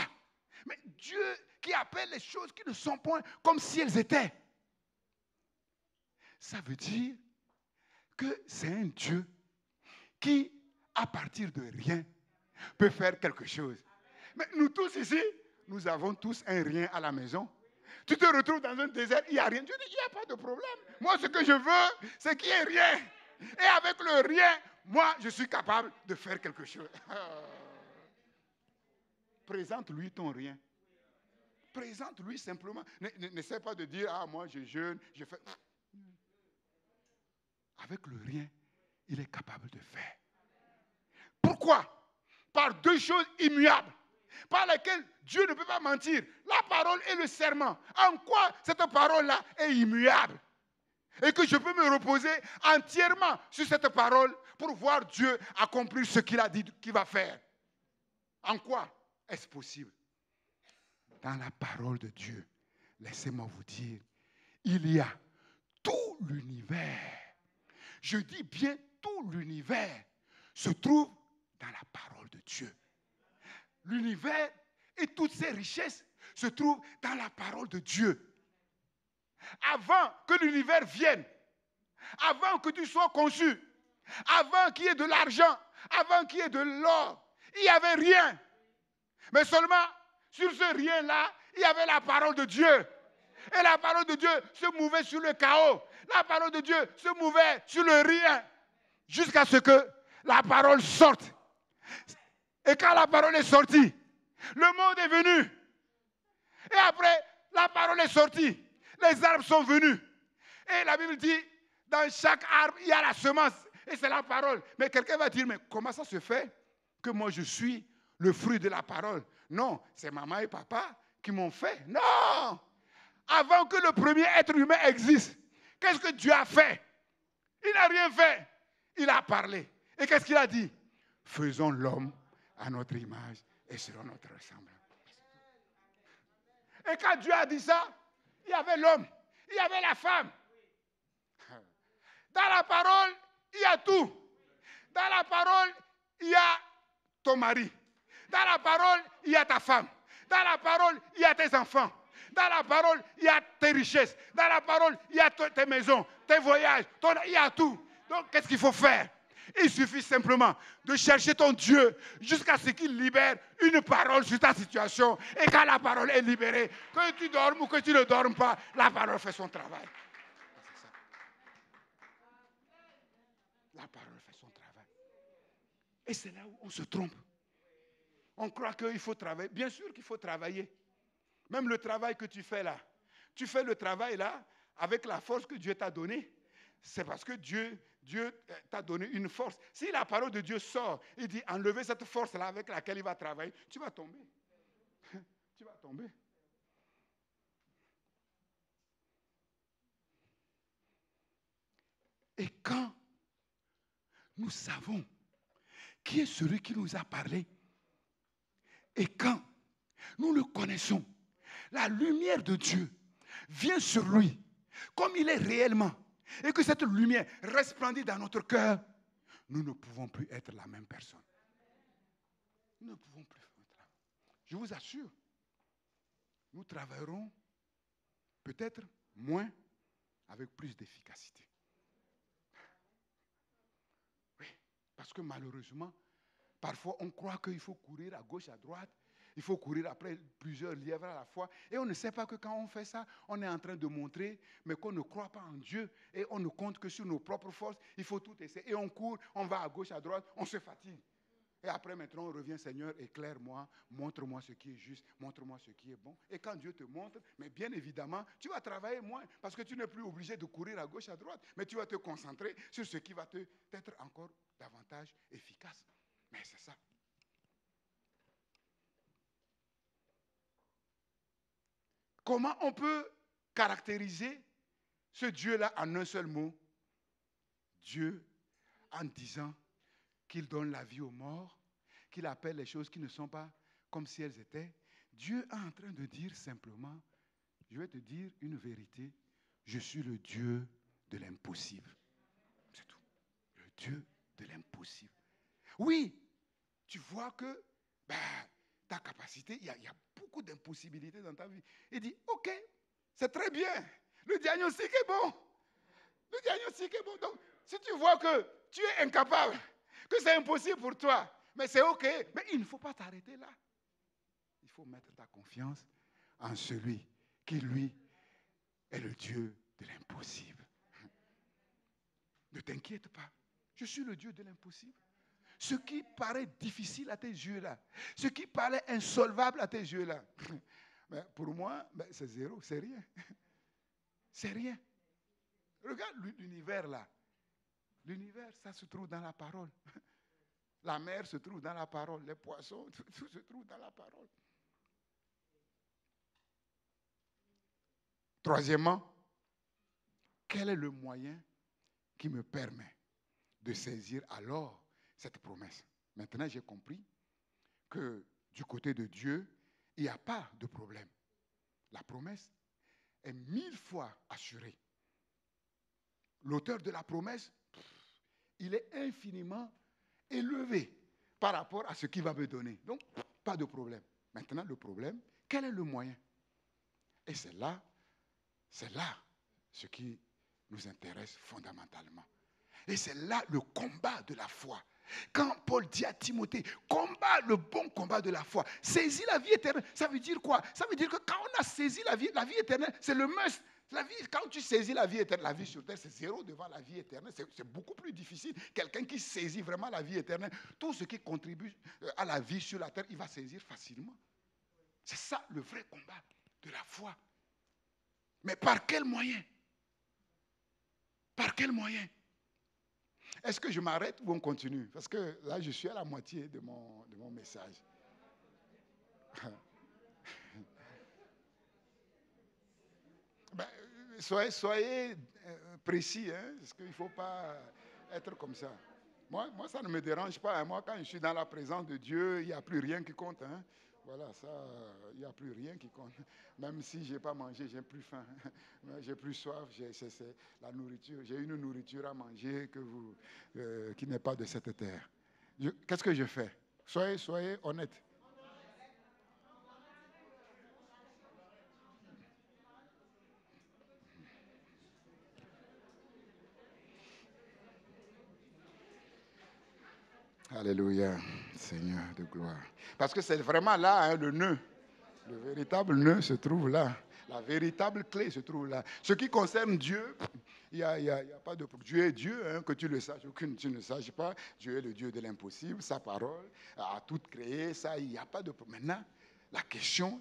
Mais Dieu qui appelle les choses qui ne sont point comme si elles étaient. Ça veut dire que c'est un Dieu qui, à partir de rien, peut faire quelque chose. Mais nous tous ici, nous avons tous un rien à la maison. Tu te retrouves dans un désert, il n'y a rien. Dieu dit, il n'y a pas de problème. Moi, ce que je veux, c'est qu'il n'y ait rien. Et avec le rien, moi, je suis capable de faire quelque chose. Présente-lui ton rien. Présente-lui simplement. N'essaie pas de dire, ah, moi, je jeûne, je fais... Avec le rien, il est capable de faire. Pourquoi? Par deux choses immuables, par lesquelles Dieu ne peut pas mentir. La parole et le serment. En quoi cette parole-là est immuable? Et que je peux me reposer entièrement sur cette parole pour voir Dieu accomplir ce qu'il a dit qu'il va faire. En quoi est-ce possible? Dans la parole de Dieu, laissez-moi vous dire, il y a tout l'univers. Je dis bien tout l'univers se trouve dans la parole de Dieu. L'univers et toutes ses richesses se trouvent dans la parole de Dieu. Avant que l'univers vienne, avant que tu sois conçu, avant qu'il y ait de l'argent, avant qu'il y ait de l'or, il n'y avait rien. Mais seulement sur ce rien-là, il y avait la parole de Dieu. Et la parole de Dieu se mouvait sur le chaos. La parole de Dieu se mouvait sur le rien. Jusqu'à ce que la parole sorte. Et quand la parole est sortie, le monde est venu. Et après, la parole est sortie. Les arbres sont venus. Et la Bible dit, dans chaque arbre, il y a la semence. Et c'est la parole. Mais quelqu'un va dire, mais comment ça se fait que moi je suis le fruit de la parole? Non, c'est maman et papa qui m'ont fait. Non! Avant que le premier être humain existe, qu'est-ce que Dieu a fait? Il n'a rien fait. Il a parlé. Et qu'est-ce qu'il a dit? Faisons l'homme à notre image et selon notre ressemblance. Et quand Dieu a dit ça, il y avait l'homme, il y avait la femme. Dans la parole, il y a tout. Dans la parole, il y a ton mari. Dans la parole, il y a ta femme. Dans la parole, il y a tes enfants. Dans la parole, il y a tes richesses. Dans la parole, il y a tes maisons, tes voyages. Il y a tout. Donc, qu'est-ce qu'il faut faire? Il suffit simplement de chercher ton Dieu jusqu'à ce qu'il libère une parole sur ta situation. Et quand la parole est libérée, que tu dormes ou que tu ne dormes pas, la parole fait son travail. C'est ça. La parole fait son travail. Et c'est là où on se trompe. On croit qu'il faut travailler. Bien sûr qu'il faut travailler. Même le travail que tu fais là. Tu fais le travail là avec la force que Dieu t'a donnée. C'est parce que Dieu t'a donné une force. Si la parole de Dieu sort, il dit enlevez cette force-là avec laquelle il va travailler, tu vas tomber. Tu vas tomber. Et quand nous savons qui est celui qui nous a parlé, et quand nous le connaissons, la lumière de Dieu vient sur lui comme il est réellement, et que cette lumière resplendit dans notre cœur, nous ne pouvons plus être la même personne. Nous ne pouvons plus être la même. Je vous assure, nous travaillerons peut-être moins avec plus d'efficacité. Oui, parce que malheureusement, parfois on croit qu'il faut courir à gauche, à droite. Il faut courir après plusieurs lièvres à la fois. Et on ne sait pas que quand on fait ça, on est en train de montrer, mais qu'on ne croit pas en Dieu. Et on ne compte que sur nos propres forces. Il faut tout essayer. Et on court, on va à gauche, à droite, on se fatigue. Et après, maintenant, on revient, Seigneur, éclaire-moi, montre-moi ce qui est juste, montre-moi ce qui est bon. Et quand Dieu te montre, mais bien évidemment, tu vas travailler moins, parce que tu n'es plus obligé de courir à gauche, à droite, mais tu vas te concentrer sur ce qui va t'être encore davantage efficace. Mais c'est ça. Comment on peut caractériser ce Dieu-là en un seul mot? Dieu, en disant qu'il donne la vie aux morts, qu'il appelle les choses qui ne sont pas comme si elles étaient. Dieu est en train de dire simplement, je vais te dire une vérité, je suis le Dieu de l'impossible. C'est tout. Le Dieu de l'impossible. Oui, tu vois que ta capacité, il y a beaucoup d'impossibilités dans ta vie. Il dit, ok, c'est très bien. Le diagnostic est bon. Le diagnostic est bon. Donc, si tu vois que tu es incapable, que c'est impossible pour toi, mais c'est ok. Mais il ne faut pas t'arrêter là. Il faut mettre ta confiance en celui qui, lui, est le Dieu de l'impossible. Ne t'inquiète pas. Je suis le Dieu de l'impossible. Ce qui paraît difficile à tes yeux là, ce qui paraît insolvable à tes yeux là, mais pour moi, c'est zéro, c'est rien. C'est rien. Regarde l'univers là. L'univers, ça se trouve dans la parole. La mer se trouve dans la parole. Les poissons, tout se trouve dans la parole. Troisièmement, quel est le moyen qui me permet de saisir alors cette promesse? Maintenant, j'ai compris que du côté de Dieu, il n'y a pas de problème. La promesse est 1000 fois assurée. L'auteur de la promesse, il est infiniment élevé par rapport à ce qu'il va me donner. Donc, pas de problème. Maintenant, le problème, quel est le moyen? Et c'est là ce qui nous intéresse fondamentalement. Et c'est là le combat de la foi. Quand Paul dit à Timothée, combat le bon combat de la foi, saisis la vie éternelle, ça veut dire quoi? Ça veut dire que quand on a saisi la vie éternelle, c'est le must. La vie, quand tu saisis la vie éternelle, la vie sur terre, c'est zéro devant la vie éternelle. C'est beaucoup plus difficile. Quelqu'un qui saisit vraiment la vie éternelle, tout ce qui contribue à la vie sur la terre, il va saisir facilement. C'est ça le vrai combat de la foi. Mais par quel moyen? Par quel moyen? Est-ce que je m'arrête ou on continue? Parce que là, je suis à la moitié de mon message. Ben, soyez précis, hein, parce qu'il ne faut pas être comme ça. Moi, ça ne me dérange pas. Hein. Moi, quand je suis dans la présence de Dieu, il n'y a plus rien qui compte. Hein. Voilà, ça, il n'y a plus rien qui compte. Même si je n'ai pas mangé, j'ai plus faim. J'ai plus soif, c'est la nourriture. J'ai une nourriture à manger qui n'est pas de cette terre. Qu'est-ce que je fais? Soyez honnête. Alléluia, Seigneur de gloire. Parce que c'est vraiment là, hein, le nœud. Le véritable nœud se trouve là. La véritable clé se trouve là. Ce qui concerne Dieu, il n'y a pas de... Dieu est Dieu, hein, que tu le saches ou que tu ne le saches pas. Dieu est le Dieu de l'impossible. Sa parole a tout créé. Ça, il n'y a pas de... Maintenant, la question,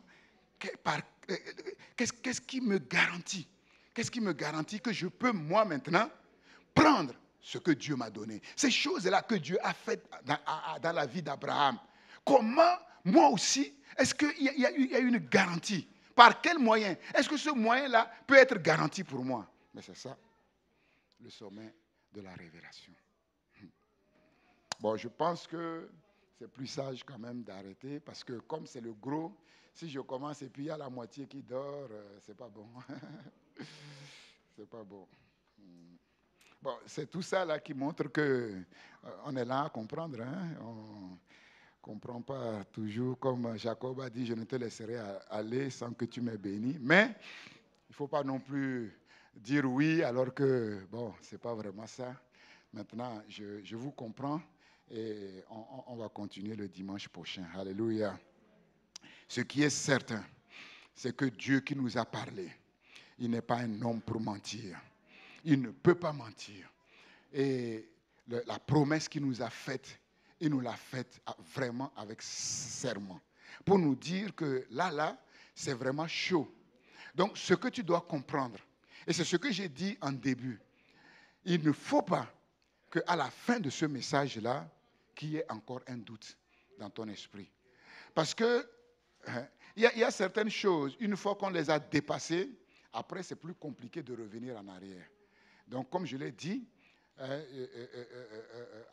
qu'est-ce qui me garantit? Qu'est-ce qui me garantit que je peux, moi, maintenant, prendre ce que Dieu m'a donné? Ces choses-là que Dieu a faites dans la vie d'Abraham. Comment, moi aussi, est-ce qu'il y a une garantie? Par quel moyen? Est-ce que ce moyen-là peut être garanti pour moi? Mais c'est ça, le sommet de la révélation. Bon, je pense que c'est plus sage quand même d'arrêter parce que comme c'est le gros, si je commence et puis il y a la moitié qui dort, c'est pas bon. C'est pas bon. Bon, c'est tout ça là qui montre que on est là à comprendre. Hein? On ne comprend pas toujours comme Jacob a dit, je ne te laisserai aller sans que tu m'aies béni. Mais il ne faut pas non plus dire oui alors que, bon, ce n'est pas vraiment ça. Maintenant, je vous comprends et on va continuer le dimanche prochain. Alléluia. Ce qui est certain, c'est que Dieu qui nous a parlé, il n'est pas un homme pour mentir. Il ne peut pas mentir. Et la promesse qu'il nous a faite, il nous l'a faite vraiment avec serment. Pour nous dire que là, c'est vraiment chaud. Donc, ce que tu dois comprendre, et c'est ce que j'ai dit en début, il ne faut pas qu'à la fin de ce message-là, qu'il y ait encore un doute dans ton esprit. Parce que il y a certaines choses, une fois qu'on les a dépassées, après, c'est plus compliqué de revenir en arrière. Donc, comme je l'ai dit,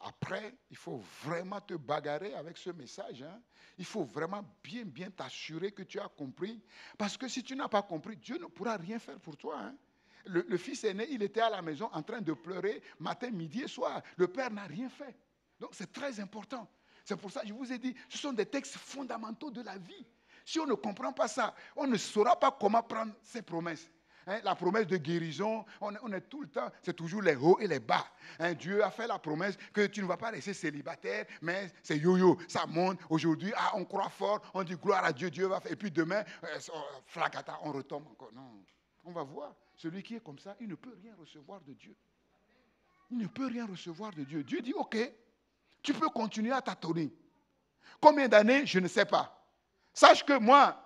après, il faut vraiment te bagarrer avec ce message. Hein. Il faut vraiment bien t'assurer que tu as compris. Parce que si tu n'as pas compris, Dieu ne pourra rien faire pour toi. Hein. Le fils aîné, il était à la maison en train de pleurer matin, midi et soir. Le père n'a rien fait. Donc, c'est très important. C'est pour ça que je vous ai dit, ce sont des textes fondamentaux de la vie. Si on ne comprend pas ça, on ne saura pas comment prendre ces promesses. Hein, la promesse de guérison, on est tout le temps, c'est toujours les hauts et les bas. Hein, Dieu a fait la promesse que tu ne vas pas rester célibataire, mais c'est yo-yo, ça monte. Aujourd'hui, on croit fort, on dit gloire à Dieu, Dieu va faire. Et puis demain, fracata, on retombe encore. Non, on va voir. Celui qui est comme ça, il ne peut rien recevoir de Dieu. Il ne peut rien recevoir de Dieu. Dieu dit, ok, tu peux continuer à tâtonner. Combien d'années, je ne sais pas. Sache que moi,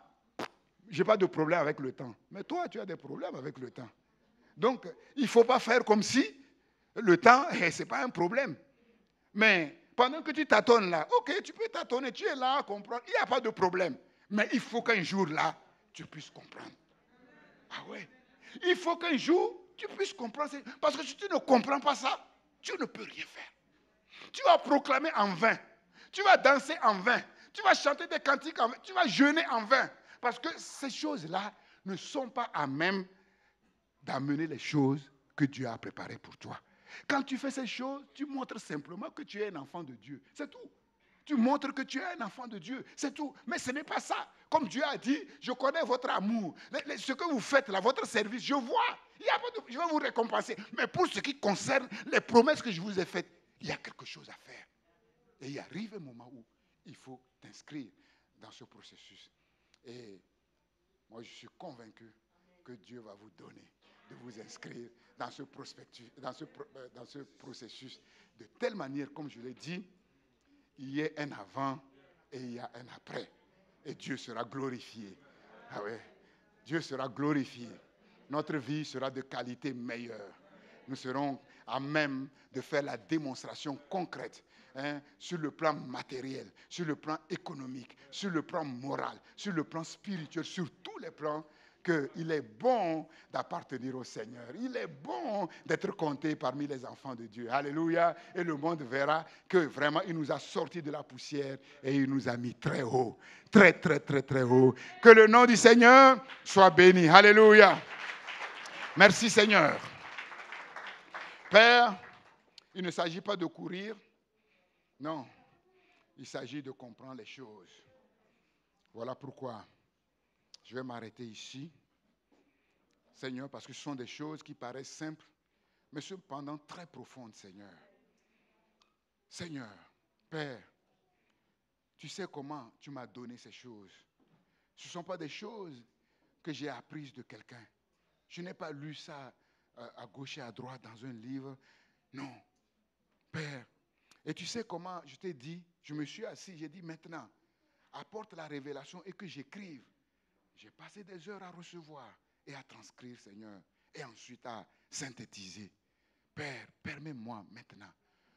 je n'ai pas de problème avec le temps. Mais toi, tu as des problèmes avec le temps. Donc, il ne faut pas faire comme si le temps, ce n'est pas un problème. Mais pendant que tu tâtonnes là, ok, tu peux tâtonner, tu es là à comprendre, il n'y a pas de problème. Mais il faut qu'un jour là, tu puisses comprendre. Ah ouais. Il faut qu'un jour, tu puisses comprendre. Parce que si tu ne comprends pas ça, tu ne peux rien faire. Tu vas proclamer en vain. Tu vas danser en vain. Tu vas chanter des cantiques en vain. Tu vas jeûner en vain. Parce que ces choses-là ne sont pas à même d'amener les choses que Dieu a préparées pour toi. Quand tu fais ces choses, tu montres simplement que tu es un enfant de Dieu. C'est tout. Tu montres que tu es un enfant de Dieu. C'est tout. Mais ce n'est pas ça. Comme Dieu a dit, je connais votre amour. Ce que vous faites là, votre service, je vois. Il y a pas de, je vais vous récompenser. Mais pour ce qui concerne les promesses que je vous ai faites, il y a quelque chose à faire. Et il arrive un moment où il faut t'inscrire dans ce processus. Et moi, je suis convaincu que Dieu va vous donner de vous inscrire dans ce prospectus, dans ce processus, de telle manière, comme je l'ai dit, il y ait un avant et il y a un après. Et Dieu sera glorifié. Ah ouais. Dieu sera glorifié. Notre vie sera de qualité meilleure. Nous serons à même de faire la démonstration concrète, sur le plan matériel, sur le plan économique, sur le plan moral, sur le plan spirituel, sur tous les plans, qu'il est bon d'appartenir au Seigneur. Il est bon d'être compté parmi les enfants de Dieu. Alléluia. Et le monde verra que vraiment il nous a sortis de la poussière et il nous a mis très haut. Très, très, très, très haut. Que le nom du Seigneur soit béni. Alléluia. Merci Seigneur. Père, il ne s'agit pas de courir. Non. Il s'agit de comprendre les choses. Voilà pourquoi je vais m'arrêter ici, Seigneur, parce que ce sont des choses qui paraissent simples, mais cependant très profondes, Seigneur. Seigneur, Père, tu sais comment tu m'as donné ces choses. Ce ne sont pas des choses que j'ai apprises de quelqu'un. Je n'ai pas lu ça à gauche et à droite dans un livre. Non, Père. Et tu sais comment je t'ai dit, je me suis assis, j'ai dit maintenant, apporte la révélation et que j'écrive. J'ai passé des heures à recevoir et à transcrire, Seigneur, et ensuite à synthétiser. Père, permets-moi maintenant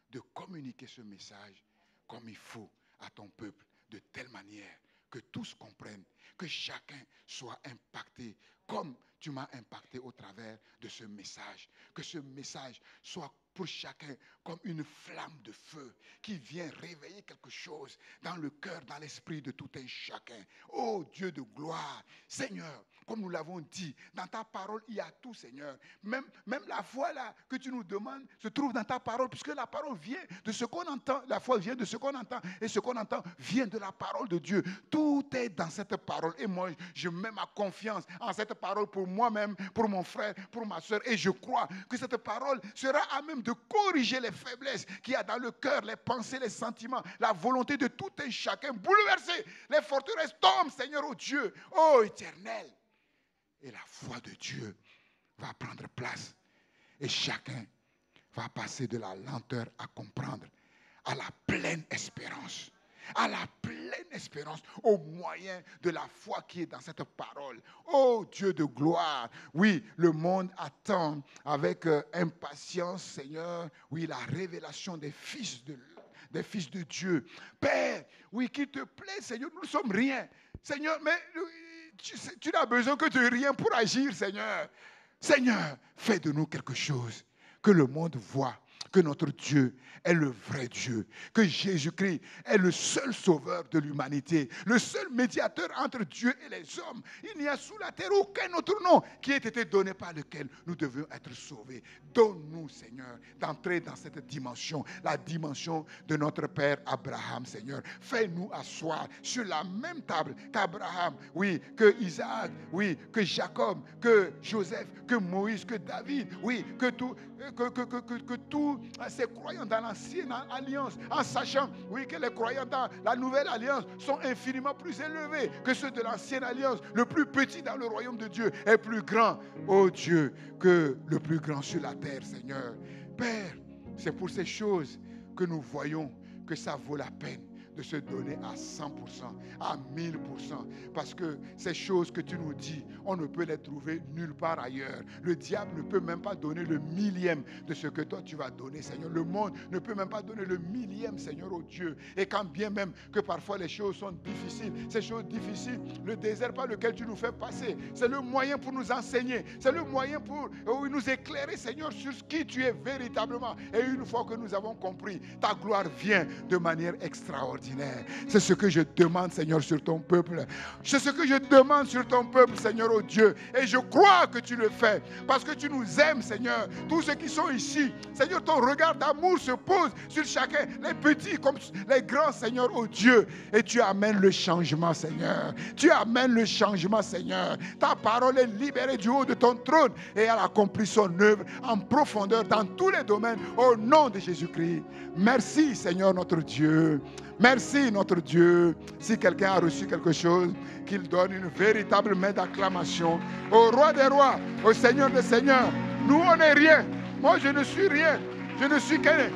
de communiquer ce message comme il faut à ton peuple, de telle manière que tous comprennent, que chacun soit impacté comme tu m'as impacté au travers de ce message. Que ce message soit pour chacun comme une flamme de feu qui vient réveiller quelque chose dans le cœur, dans l'esprit de tout un chacun. Oh Dieu de gloire, Seigneur, comme nous l'avons dit, dans ta parole, il y a tout, Seigneur. Même la foi là que tu nous demandes se trouve dans ta parole, puisque la parole vient de ce qu'on entend. La foi vient de ce qu'on entend, et ce qu'on entend vient de la parole de Dieu. Tout est dans cette parole. Et moi, je mets ma confiance en cette parole pour moi-même, pour mon frère, pour ma soeur. Et je crois que cette parole sera à même de corriger les faiblesses qu'il y a dans le cœur, les pensées, les sentiments, la volonté de tout un chacun. Bouleverser les forteresses tombent, Seigneur, oh Dieu, oh éternel. Et la foi de Dieu va prendre place. Et chacun va passer de la lenteur à comprendre à la pleine espérance. À la pleine espérance au moyen de la foi qui est dans cette parole. Oh Dieu de gloire, oui, le monde attend avec impatience, Seigneur, oui, la révélation des fils de Dieu. Père, oui, qu'il te plaît, Seigneur, nous ne sommes rien. Seigneur, mais tu n'as besoin que de rien pour agir, Seigneur. Seigneur, fais de nous quelque chose que le monde voit. Que notre Dieu est le vrai Dieu, que Jésus-Christ est le seul sauveur de l'humanité, le seul médiateur entre Dieu et les hommes. Il n'y a sous la terre aucun autre nom qui ait été donné par lequel nous devons être sauvés. Donne-nous, Seigneur, d'entrer dans cette dimension, la dimension de notre Père Abraham, Seigneur. Fais-nous asseoir sur la même table qu'Abraham, oui, que Isaac, oui, que Jacob, que Joseph, que Moïse, que David, oui, que tous ces croyants dans l'ancienne alliance, en sachant, oui, que les croyants dans la nouvelle alliance sont infiniment plus élevés que ceux de l'ancienne alliance. Le plus petit dans le royaume de Dieu est plus grand, oh Dieu, que le plus grand sur la terre, Seigneur. Père, c'est pour ces choses que nous voyons que ça vaut la peine de se donner à 100%, à 1000%. Parce que ces choses que tu nous dis, on ne peut les trouver nulle part ailleurs. Le diable ne peut même pas donner le millième de ce que toi tu vas donner, Seigneur. Le monde ne peut même pas donner le millième, Seigneur, oh Dieu. Et quand bien même que parfois les choses sont difficiles, ces choses difficiles, le désert par lequel tu nous fais passer, c'est le moyen pour nous enseigner, c'est le moyen pour nous éclairer, Seigneur, sur ce qui tu es véritablement. Et une fois que nous avons compris, ta gloire vient de manière extraordinaire. C'est ce que je demande, Seigneur, sur ton peuple. C'est ce que je demande sur ton peuple, Seigneur, oh Dieu. Et je crois que tu le fais parce que tu nous aimes, Seigneur. Tous ceux qui sont ici, Seigneur, ton regard d'amour se pose sur chacun, les petits comme les grands, Seigneur, oh Dieu. Et tu amènes le changement, Seigneur. Tu amènes le changement, Seigneur. Ta parole est libérée du haut de ton trône et elle accomplit son œuvre en profondeur dans tous les domaines au nom de Jésus-Christ. Merci, Seigneur, notre Dieu. Merci. Merci notre Dieu. Si quelqu'un a reçu quelque chose, qu'il donne une véritable main d'acclamation au roi des rois, au Seigneur des seigneurs. Nous, on n'est rien. Moi, je ne suis rien. Je ne suis qu'un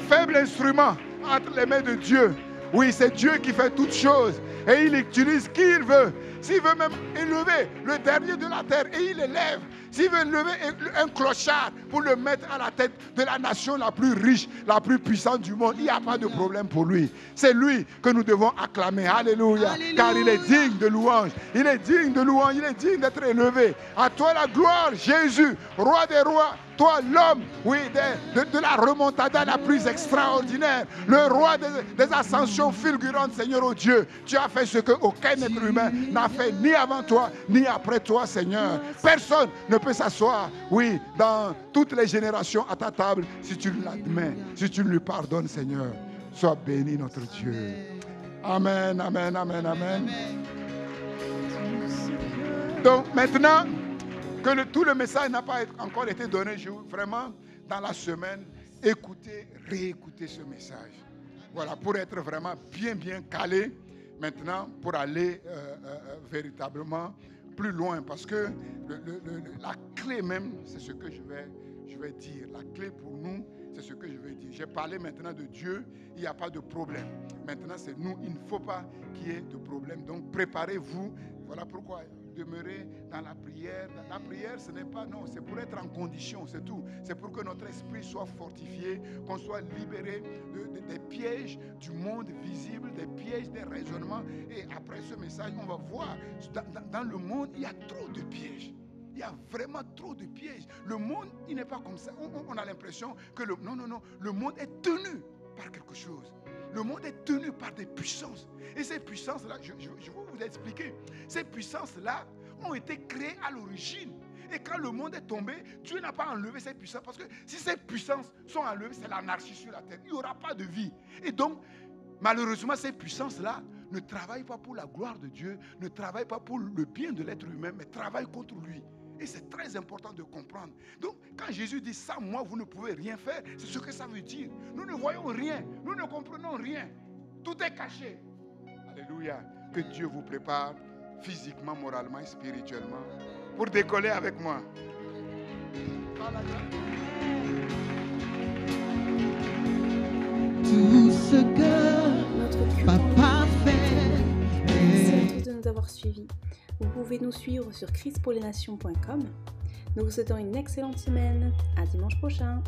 faible instrument entre les mains de Dieu. Oui, c'est Dieu qui fait toutes choses et il utilise qui il veut. S'il veut même élever le dernier de la terre et il élève. S'il veut lever un clochard pour le mettre à la tête de la nation la plus riche, la plus puissante du monde, il n'y a pas de problème pour lui. C'est lui que nous devons acclamer. Alléluia. Car il est digne de louange. Il est digne de louange. Il est digne d'être élevé. À toi la gloire, Jésus, roi des rois. Toi, l'homme, oui, de la remontada la plus extraordinaire, le roi des ascensions fulgurantes, Seigneur, oh Dieu, tu as fait ce qu'aucun être humain n'a fait ni avant toi, ni après toi, Seigneur. Personne ne peut s'asseoir, oui, dans toutes les générations à ta table si tu l'admets, si tu lui pardonnes, Seigneur. Sois béni, notre Dieu. Amen, amen, amen, amen. Donc, maintenant que tout le message n'a pas encore été donné, je veux vraiment, dans la semaine, réécouter ce message. Voilà, pour être vraiment bien calé maintenant, pour aller véritablement plus loin. Parce que la clé même, c'est ce que je vais dire. La clé pour nous, c'est ce que je vais dire. J'ai parlé maintenant de Dieu, il n'y a pas de problème. Maintenant, c'est nous, il ne faut pas qu'il y ait de problème. Donc, préparez-vous. Voilà pourquoi demeurer dans la prière. La prière, ce n'est pas, non, c'est pour être en condition, c'est tout. C'est pour que notre esprit soit fortifié, qu'on soit libéré des pièges du monde visible, des pièges des raisonnements. Et après ce message, on va voir, dans le monde, il y a trop de pièges. Il y a vraiment trop de pièges. Le monde, il n'est pas comme ça. On a l'impression que le monde est tenu par quelque chose. Le monde est tenu par des puissances. Et ces puissances-là, je vais vous expliquer. Ces puissances-là ont été créées à l'origine. Et quand le monde est tombé, Dieu n'a pas enlevé ces puissances. Parce que si ces puissances sont enlevées, c'est l'anarchie sur la terre. Il n'y aura pas de vie. Et donc, malheureusement, ces puissances-là ne travaillent pas pour la gloire de Dieu, ne travaillent pas pour le bien de l'être humain, mais travaillent contre lui. Et c'est très important de comprendre. Donc, quand Jésus dit « sans moi, vous ne pouvez rien faire », c'est ce que ça veut dire. Nous ne voyons rien, nous ne comprenons rien. Tout est caché. Alléluia. Que Dieu vous prépare physiquement, moralement et spirituellement pour décoller avec moi. Tout ce que Papa fait. Merci à tous de nous avoir suivis. Vous pouvez nous suivre sur christpourlesnations.com. Nous vous souhaitons une excellente semaine. À dimanche prochain.